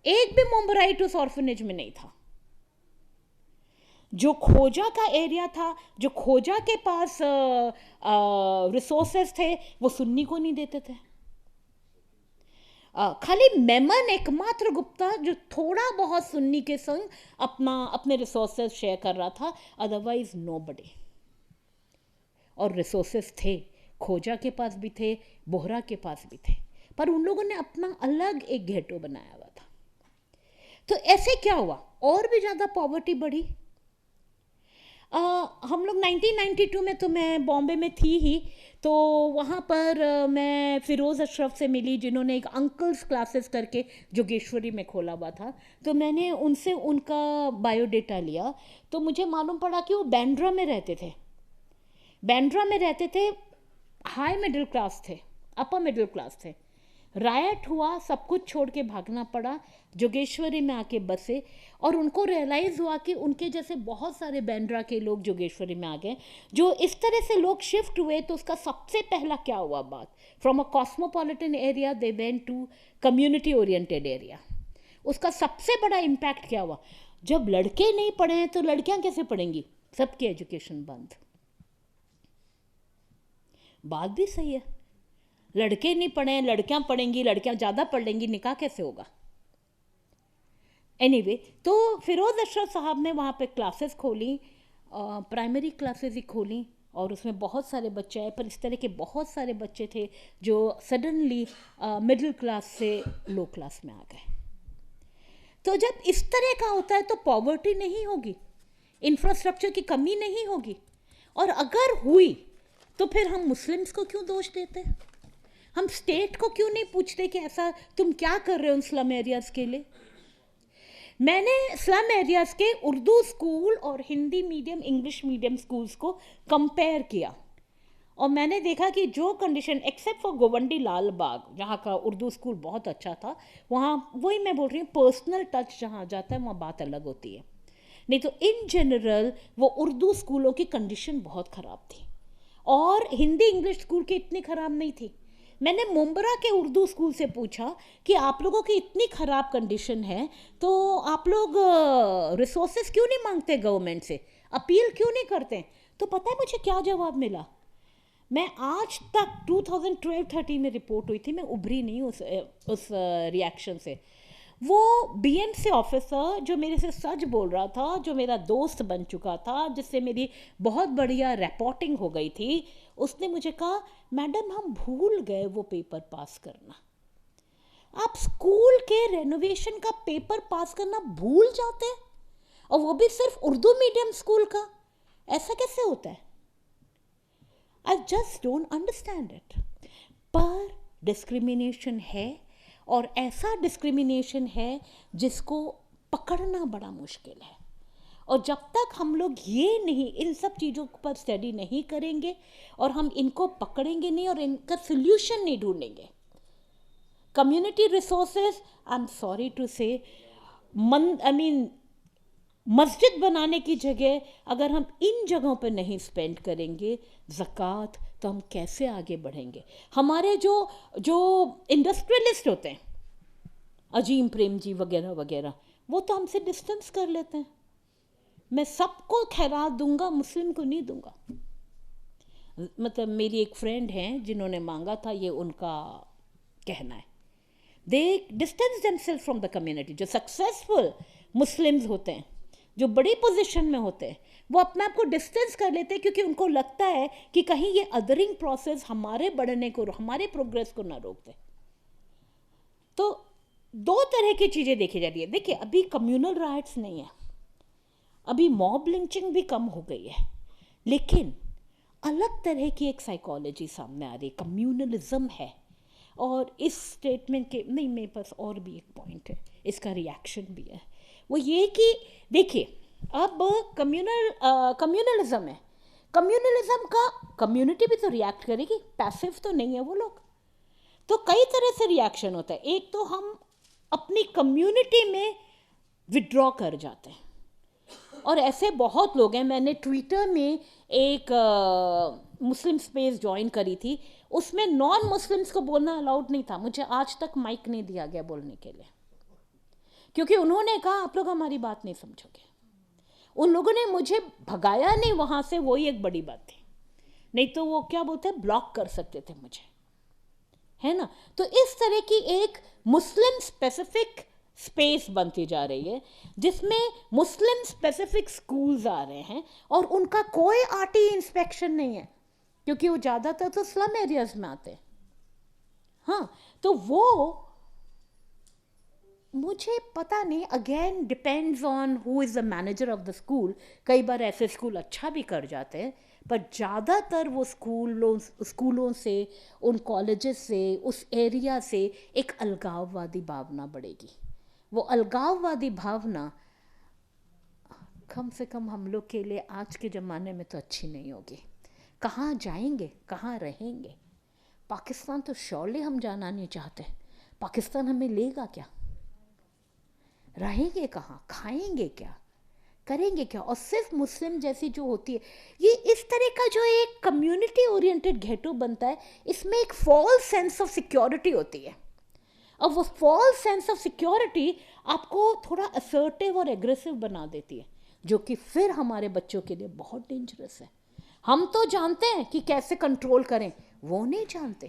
एक भी मुंबई टू ऑर्फनेज में नहीं था। जो खोजा का एरिया था, जो खोजा के पास रिसोर्सेज थे, वो सुन्नी को नहीं देते थे। खाली मेमन एकमात्र गुप्ता जो थोड़ा बहुत सुन्नी के संग अपने रिसोर्सेज शेयर कर रहा था, अदरवाइज नोबडी। और रिसोर्सेज थे, खोजा के पास भी थे, बोहरा के पास भी थे, पर उन लोगों ने अपना अलग एक घेटो बनाया हुआ था। तो ऐसे क्या हुआ, और भी ज़्यादा पॉवर्टी बढ़ी। हम लोग 1992 में, तो मैं बॉम्बे में थी ही, तो वहाँ पर मैं फ़िरोज़ अशरफ से मिली, जिन्होंने एक अंकल्स क्लासेस करके जोगेश्वरी में खोला हुआ था। तो मैंने उनसे उनका बायोडेटा लिया, तो मुझे मालूम पड़ा कि वो बांद्रा में रहते थे। बांद्रा में रहते थे, हाई मिडिल क्लास थे, अपर मिडिल क्लास थे। रायट हुआ, सब कुछ छोड़ के भागना पड़ा, जोगेश्वरी में आके बसे, और उनको रियलाइज़ हुआ कि उनके जैसे बहुत सारे बांद्रा के लोग जोगेश्वरी में आ गए। जो इस तरह से लोग शिफ्ट हुए, तो उसका सबसे पहला क्या हुआ बात, from a cosmopolitan area they went to community oriented area. उसका सबसे बड़ा इम्पैक्ट क्या हुआ, जब लड़के नहीं पढ़े हैं तो लड़कियां कैसे पढ़ेंगी, सबकी एजुकेशन बंद। बात भी सही है, लड़के नहीं पढ़े, लड़कियां पढ़ेंगी, लड़कियां ज़्यादा पढ़ लेंगी, निकाह कैसे होगा। एनीवे, तो फ़िरोज़ अशरफ साहब ने वहाँ पे क्लासेस खोली, प्राइमरी क्लासेस ही खोली, और उसमें बहुत सारे बच्चे आए, पर इस तरह के बहुत सारे बच्चे थे जो सडनली मिडिल क्लास से लो क्लास में आ गए। तो जब इस तरह का होता है तो पॉवर्टी नहीं होगी, इंफ्रास्ट्रक्चर की कमी नहीं होगी, और अगर हुई तो फिर हम मुस्लिम्स को क्यों दोष देते हैं, हम स्टेट को क्यों नहीं पूछते कि ऐसा तुम क्या कर रहे हो स्लम एरियाज़ के लिए। मैंने स्लम एरियाज़ के उर्दू स्कूल और Hindi medium, English medium schools को कंपेयर किया, और मैंने देखा कि जो कंडीशन, एक्सेप्ट फॉर गोवंडी लाल बाग जहाँ का उर्दू स्कूल बहुत अच्छा था, वहाँ वही मैं बोल रही हूँ, पर्सनल टच जहाँ जाता है वहाँ बात अलग होती है, नहीं तो इन जनरल वो उर्दू स्कूलों की कंडीशन बहुत ख़राब थी, और हिंदी इंग्लिश स्कूल की इतनी ख़राब नहीं थी। मैंने मुंबरा के उर्दू स्कूल से पूछा कि आप लोगों की इतनी ख़राब कंडीशन है, तो आप लोग रिसोर्सेज क्यों नहीं मांगते गवर्नमेंट से, अपील क्यों नहीं करते। तो पता है मुझे क्या जवाब मिला, मैं आज तक 2012-13 में रिपोर्ट हुई थी, मैं उभरी नहीं उस रिएक्शन से। वो बीएमसी ऑफिसर जो मेरे से सच बोल रहा था, जो मेरा दोस्त बन चुका था, जिससे मेरी बहुत बढ़िया रिपोर्टिंग हो गई थी, उसने मुझे कहा, मैडम हम भूल गए वो पेपर पास करना। आप स्कूल के रेनोवेशन का पेपर पास करना भूल जाते हैं, और वो भी सिर्फ उर्दू मीडियम स्कूल का, ऐसा कैसे होता है। I just don't understand it. पर डिस्क्रिमिनेशन है, और ऐसा डिस्क्रिमिनेशन है जिसको पकड़ना बड़ा मुश्किल है, और जब तक हम लोग ये नहीं, इन सब चीज़ों पर स्टडी नहीं करेंगे, और हम इनको पकड़ेंगे नहीं, और इनका सोल्यूशन नहीं ढूंढेंगे। Community resources, I am sorry to say, मस्जिद बनाने की जगह अगर हम इन जगहों पर नहीं स्पेंड करेंगे ज़कात, तो हम कैसे आगे बढ़ेंगे। हमारे जो इंडस्ट्रियलिस्ट होते हैं, अजीम प्रेम जी वगैरह वगैरह, वो तो हमसे डिस्टेंस कर लेते हैं। मैं सबको खैरात दूंगा, मुस्लिम को नहीं दूंगा। मतलब मेरी एक फ्रेंड हैं जिन्होंने मांगा था, ये उनका कहना है, they distance themselves from the community. जो सक्सेसफुल मुस्लिम्स होते हैं, जो बड़ी पोजीशन में होते हैं, वो अपने आप को डिस्टेंस कर लेते हैं, क्योंकि उनको लगता है कि कहीं ये अदरिंग प्रोसेस हमारे बढ़ने को, हमारे प्रोग्रेस को ना रोक दे। तो दो तरह की चीज़ें देखी जा रही है। देखिए, अभी कम्युनल राइट्स नहीं है, अभी मॉब लिंचिंग भी कम हो गई है, लेकिन अलग तरह की एक साइकोलॉजी सामने आ रही है, कम्युनलिज्म है। और इस स्टेटमेंट के नहीं, मेरे पास और भी एक पॉइंट है, इसका रिएक्शन भी है, वो ये कि देखिए, अब कम्युनलिज्म है, कम्युनलिज्म का कम्युनिटी भी तो रिएक्ट करेगी, पैसिव तो नहीं है वो लोग। तो कई तरह से रिएक्शन होता है। एक तो हम अपनी कम्युनिटी में विड्रॉ कर जाते हैं, और ऐसे बहुत लोग हैं। मैंने ट्विटर में एक मुस्लिम स्पेस ज्वाइन करी थी, उसमें नॉन मुस्लिम्स को बोलना अलाउड नहीं था। मुझे आज तक माइक नहीं दिया गया बोलने के लिए, क्योंकि उन्होंने कहा आप लोग हमारी बात नहीं समझोगे। उन लोगों ने मुझे भगाया नहीं वहाँ से, वही एक बड़ी बात थी, नहीं तो वो क्या बोलते हैं, ब्लॉक कर सकते थे मुझे, है ना। तो इस तरह की एक मुस्लिम स्पेसिफिक स्पेस बनती जा रही है जिसमें मुस्लिम स्पेसिफिक स्कूल्स आ रहे हैं और उनका कोई आरटी इंस्पेक्शन नहीं है, क्योंकि वो ज़्यादातर तो स्लम एरियाज में आते हैं। हाँ, तो वो मुझे पता नहीं, again depends on who is the manager of the school. कई बार ऐसे स्कूल अच्छा भी कर जाते हैं, पर ज़्यादातर वो स्कूलों से, उन कॉलेजेस से, उस एरिया से एक अलगाववादी भावना बढ़ेगी। वो अलगाववादी भावना कम से कम हम लोग के लिए आज के ज़माने में तो अच्छी नहीं होगी। कहाँ जाएंगे, कहाँ रहेंगे? पाकिस्तान तो श्योरली हम जाना नहीं चाहते। पाकिस्तान हमें लेगा क्या? रहेंगे कहाँ, खाएंगे क्या, करेंगे क्या? और सिर्फ मुस्लिम जैसी जो होती है, ये इस तरह का जो एक कम्युनिटी ओरिएंटेड घेटो बनता है, इसमें एक फॉल्स सेंस ऑफ सिक्योरिटी होती है। और वो फॉल्स सेंस ऑफ सिक्योरिटी आपको थोड़ा असर्टिव और एग्रेसिव बना देती है, जो कि फिर हमारे बच्चों के लिए बहुत डेंजरस है। हम तो जानते हैं कि कैसे कंट्रोल करें, वो नहीं जानते।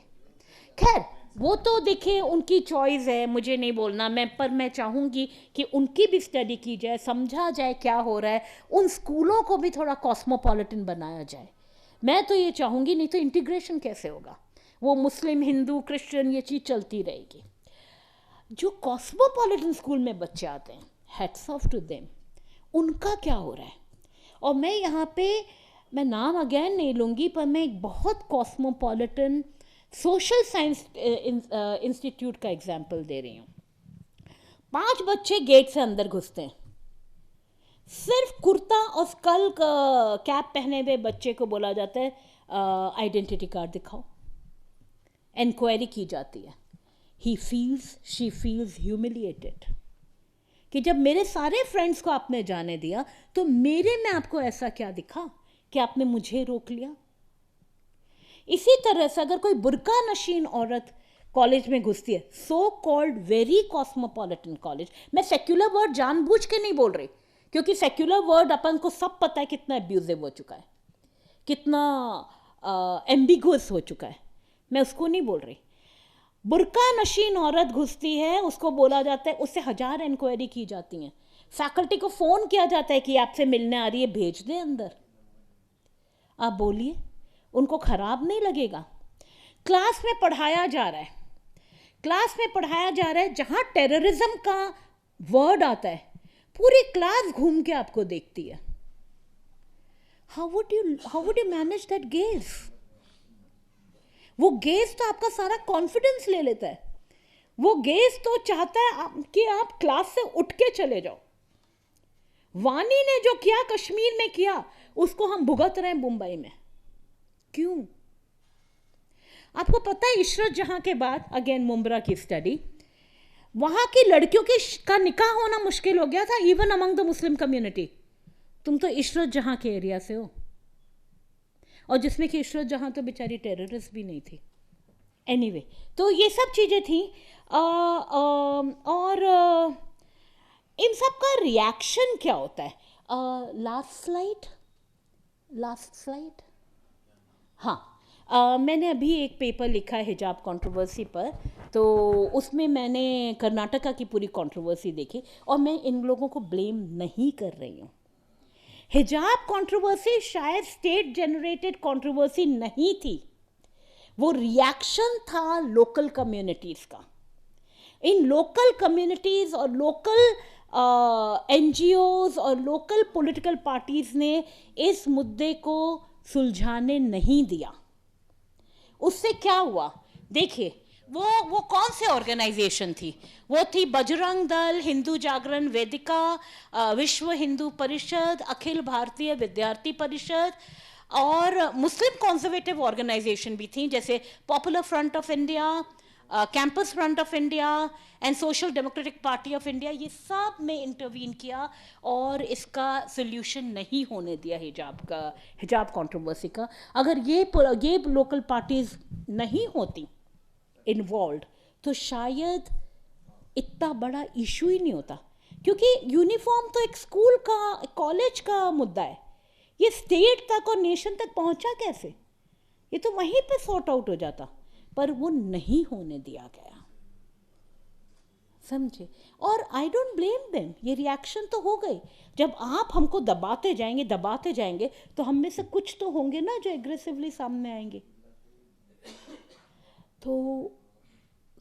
खैर, वो तो देखिए उनकी चॉइस है, मुझे नहीं बोलना पर मैं चाहूँगी कि उनकी भी स्टडी की जाए, समझा जाए क्या हो रहा है, उन स्कूलों को भी थोड़ा कॉस्मोपॉलिटन बनाया जाए। मैं तो ये चाहूँगी, नहीं तो इंटीग्रेशन कैसे होगा? वो मुस्लिम, हिंदू, क्रिश्चियन, ये चीज़ चलती रहेगी। जो कॉस्मोपॉलिटन स्कूल में बच्चे आते हैं, हैट्स ऑफ टू देम, उनका क्या हो रहा है? और मैं यहाँ पे, मैं नाम अगेन नहीं लूँगी, पर मैं एक बहुत कॉस्मोपॉलिटन सोशल साइंस इंस्टीट्यूट का एग्जाम्पल दे रही हूँ। 5 बच्चे गेट से अंदर घुसते हैं, सिर्फ कुर्ता और स्कल कैप पहने हुए बच्चे को बोला जाता है आइडेंटिटी कार्ड दिखाओ। इंक्वायरी की जाती है। शी फील्स ह्यूमिलिएटेड कि जब मेरे सारे फ्रेंड्स को आपने जाने दिया तो मेरे में आपको ऐसा क्या दिखा कि आपने मुझे रोक लिया। इसी तरह से अगर कोई बुर्का नशीन औरत कॉलेज में घुसती है, so called very cosmopolitan college, मैं सेक्युलर वर्ड जानबूझ के नहीं बोल रही, क्योंकि सेक्युलर वर्ड अपन को सब पता है कितना एब्यूजिव हो चुका है, कितना एम्बिगुअस हो चुका है, मैं उसको नहीं बोल रही। बुर्का नशीन औरत घुसती है, उसको बोला जाता है, उससे 1000 इंक्वायरी की जाती हैं, फैकल्टी को फ़ोन किया जाता है कि आपसे मिलने आ रही है, भेज दें अंदर। आप बोलिए, उनको खराब नहीं लगेगा? क्लास में पढ़ाया जा रहा है, जहाँ टेररिज्म का वर्ड आता है, पूरी क्लास घूम के आपको देखती है। How would you manage that gauge? वो गेज तो आपका सारा कॉन्फिडेंस ले लेता है। वो गेज तो चाहता है कि आप क्लास से उठ के चले जाओ। वानी ने जो किया कश्मीर में किया, उसको हम भुगत रहे हैं मुंबई में। क्यों? आपको पता है, इशरत जहां के बाद, अगेन मुंब्रा की स्टडी, वहां की लड़कियों का निकाह होना मुश्किल हो गया था, even among the Muslim community. तुम तो इशरत जहां के एरिया से हो, और जिसमें कि इशरत जहां तो बेचारी टेररिस्ट भी नहीं थी। एनीवे, तो ये सब चीज़ें थी। और इन सब का रिएक्शन क्या होता है? Last slide. हाँ, मैंने अभी एक पेपर लिखा है हिजाब कंट्रोवर्सी पर, तो उसमें मैंने कर्नाटका की पूरी कंट्रोवर्सी देखी, और मैं इन लोगों को ब्लेम नहीं कर रही हूँ। हिजाब कंट्रोवर्सी शायद स्टेट जनरेटेड कंट्रोवर्सी नहीं थी, वो रिएक्शन था लोकल कम्युनिटीज़ का। इन लोकल कम्युनिटीज़ और लोकल NGOs और लोकल पॉलिटिकल पार्टीज़ ने इस मुद्दे को सुलझाने नहीं दिया। उससे क्या हुआ? देखिए, वो कौन से ऑर्गेनाइजेशन थी? वो थी बजरंग दल, हिंदू जागरण वेदिका, विश्व हिंदू परिषद, अखिल भारतीय विद्यार्थी परिषद, और मुस्लिम कॉन्जर्वेटिव ऑर्गेनाइजेशन भी थी, जैसे popular front of India, campus front of India and social democratic party of India. ये सब में इंटरवीन किया और इसका सोल्यूशन नहीं होने दिया हिजाब कंट्रोवर्सी का। अगर ये लोकल पार्टीज नहीं होती इन्वॉल्व, तो शायद इतना बड़ा इशू ही नहीं होता, क्योंकि यूनिफॉर्म तो एक स्कूल का, कॉलेज का मुद्दा है, ये स्टेट तक और नेशन तक पहुंचा कैसे? ये तो वहीं पे सॉर्ट आउट हो जाता, पर वो नहीं होने दिया गया, समझे? और आई डोंट ब्लेम देम, ये रिएक्शन तो हो गई। जब आप हमको दबाते जाएंगे तो हम में से कुछ तो होंगे ना जो एग्रेसिवली सामने आएंगे। तो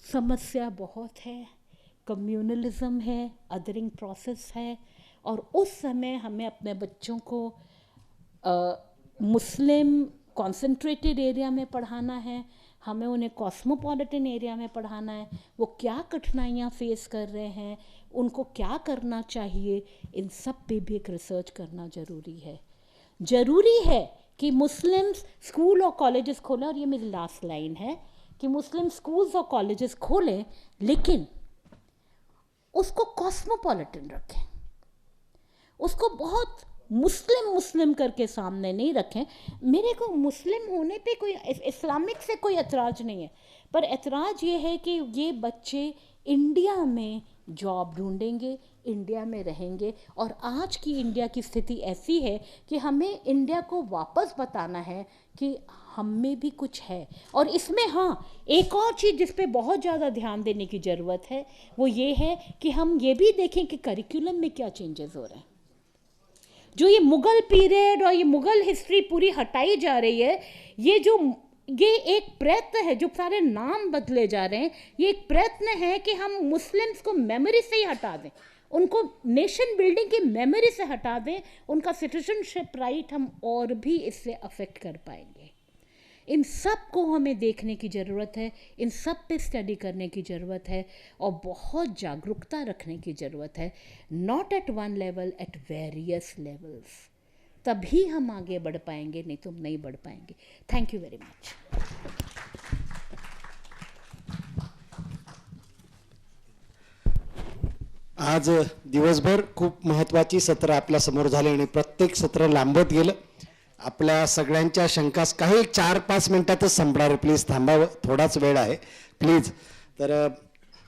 समस्या बहुत है, कम्युनलिज्म है, अदरिंग प्रोसेस है, और उस समय हमें अपने बच्चों को मुस्लिम कॉन्सेंट्रेटेड एरिया में पढ़ाना है, हमें उन्हें कॉस्मोपॉलिटन एरिया में पढ़ाना है, वो क्या कठिनाइयाँ फेस कर रहे हैं, उनको क्या करना चाहिए, इन सब पे भी एक रिसर्च करना ज़रूरी है। ज़रूरी है कि मुस्लिम्स स्कूल और कॉलेजेस खोलें, और ये मेरी लास्ट लाइन है कि मुस्लिम स्कूल्स और कॉलेजेस खोलें, लेकिन उसको कॉस्मोपॉलिटन रखें, उसको बहुत मुस्लिम करके सामने नहीं रखें। मेरे को मुस्लिम होने पे कोई, इस्लामिक से कोई एतराज़ नहीं है, पर एतराज़ ये है कि ये बच्चे इंडिया में जॉब ढूंढेंगे, इंडिया में रहेंगे, और आज की इंडिया की स्थिति ऐसी है कि हमें इंडिया को वापस बताना है कि हम में भी कुछ है। और इसमें हाँ, एक और चीज़ जिस पे बहुत ज़्यादा ध्यान देने की ज़रूरत है वो ये है कि हम ये भी देखें कि करिकुलम में क्या चेंजेस हो रहे हैं। जो ये मुग़ल पीरियड और ये मुग़ल हिस्ट्री पूरी हटाई जा रही है, ये एक प्रयत्न है, जो सारे नाम बदले जा रहे हैं, ये एक प्रयत्न है कि हम मुस्लिम्स को मेमोरी से ही हटा दें, उनको नेशन बिल्डिंग की मेमोरी से हटा दें, उनका सिटीजनशिप राइट हम और भी इससे अफेक्ट कर पाएंगे। इन सब को हमें देखने की ज़रूरत है, इन सब पे स्टडी करने की ज़रूरत है, और बहुत जागरूकता रखने की ज़रूरत है, not at one level, at various levels. तभी हम आगे बढ़ पाएंगे, नहीं तो हम नहीं बढ़ पाएंगे। Thank you very much. आज दिवसभर खूप महत्त्वाची सत्र आपल्या समोर झाली आणि प्रत्येक सत्र लांबत गेलं। आपल्या सगळ्यांच्या शंका काही 4-5 मिनिटातच संपणार आहे, प्लीज थांबावं, थोडाच वेळ आहे प्लीज। तर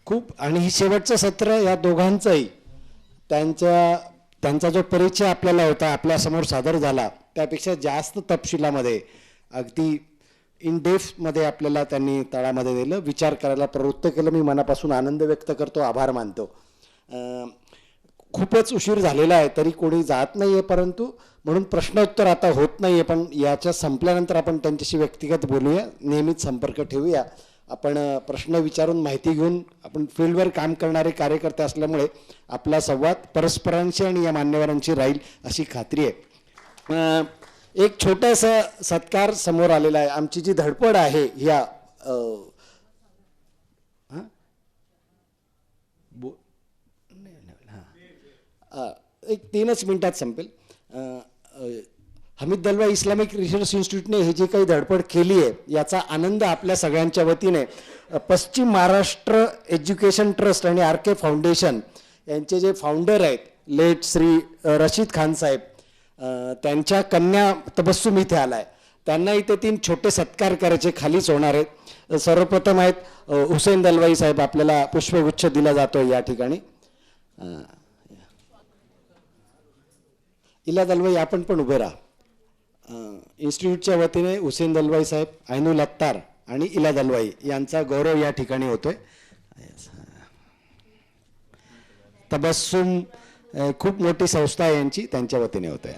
खूप, आणि ही शेवटचं सत्र या दोघांचंही त्यांचा जो परिचय आपल्याला होता, आपल्यासमोर सादर झाला, त्यापेक्षा जास्त तपशिलामध्ये, अगदी इन डेप्थमध्ये आपल्याला त्यांनी तळामध्ये दिलं, विचार करायला प्रवृत्त केलं। मी मनापासून आनंद व्यक्त करतो, आभार मानतो। खूपच उशीर झालेला आहे तरी कोणी जात नाही आहे, परंतु म्हणून प्रश्नोत्तर आता होत नाही आहे, पण याच्या संपल्यानंतर आपण त्यांच्याशी व्यक्तिगत बोलूया, नेहमीच संपर्क ठेवूया। आपण प्रश्न विचारून माहिती घेऊन, आपण फील्डवर काम करणारे कार्यकर्ते असल्यामुळे आपला संवाद परस्परांशी आणि या मान्यवरांशी राहील अशी खात्री आहे। एक छोटासा सत्कार समोर आलेला आहे। आमची जी धडपड आहे ह्या एक 3च मिनिटात संपेल। हमीद दलवाई इस्लामिक रिसर्च इन्स्टिट्यूटने हे जे काही धडपड केली आहे याचा आनंद आपल्या सगळ्यांच्या वतीने पश्चिम महाराष्ट्र एज्युकेशन ट्रस्ट आणि आर के फाउंडेशन यांचे जे फाउंडर आहेत लेट श्री रशीद खान साहेब, त्यांच्या कन्या तबस्सुम इथे आलाय, त्यांना इथे 3 छोटे सत्कार करायचे खालीच होणार आहेत। सर्वप्रथम आहेत हुसेन दलवाई साहेब, आपल्याला पुष्पगुच्छ दिला जातो या ठिकाणी। इला दलवाई आपण पण उभे राहा। इन्स्टिट्यूटच्या वतीने हुसेन दलवाई साहेब, ऐनुल अत्तार आणि इला दलवाई यांचा गौरव या ठिकाणी होतोय। तबस्सुम खूप मोठी संस्था आहे यांची, त्यांच्या वतीने होतोय।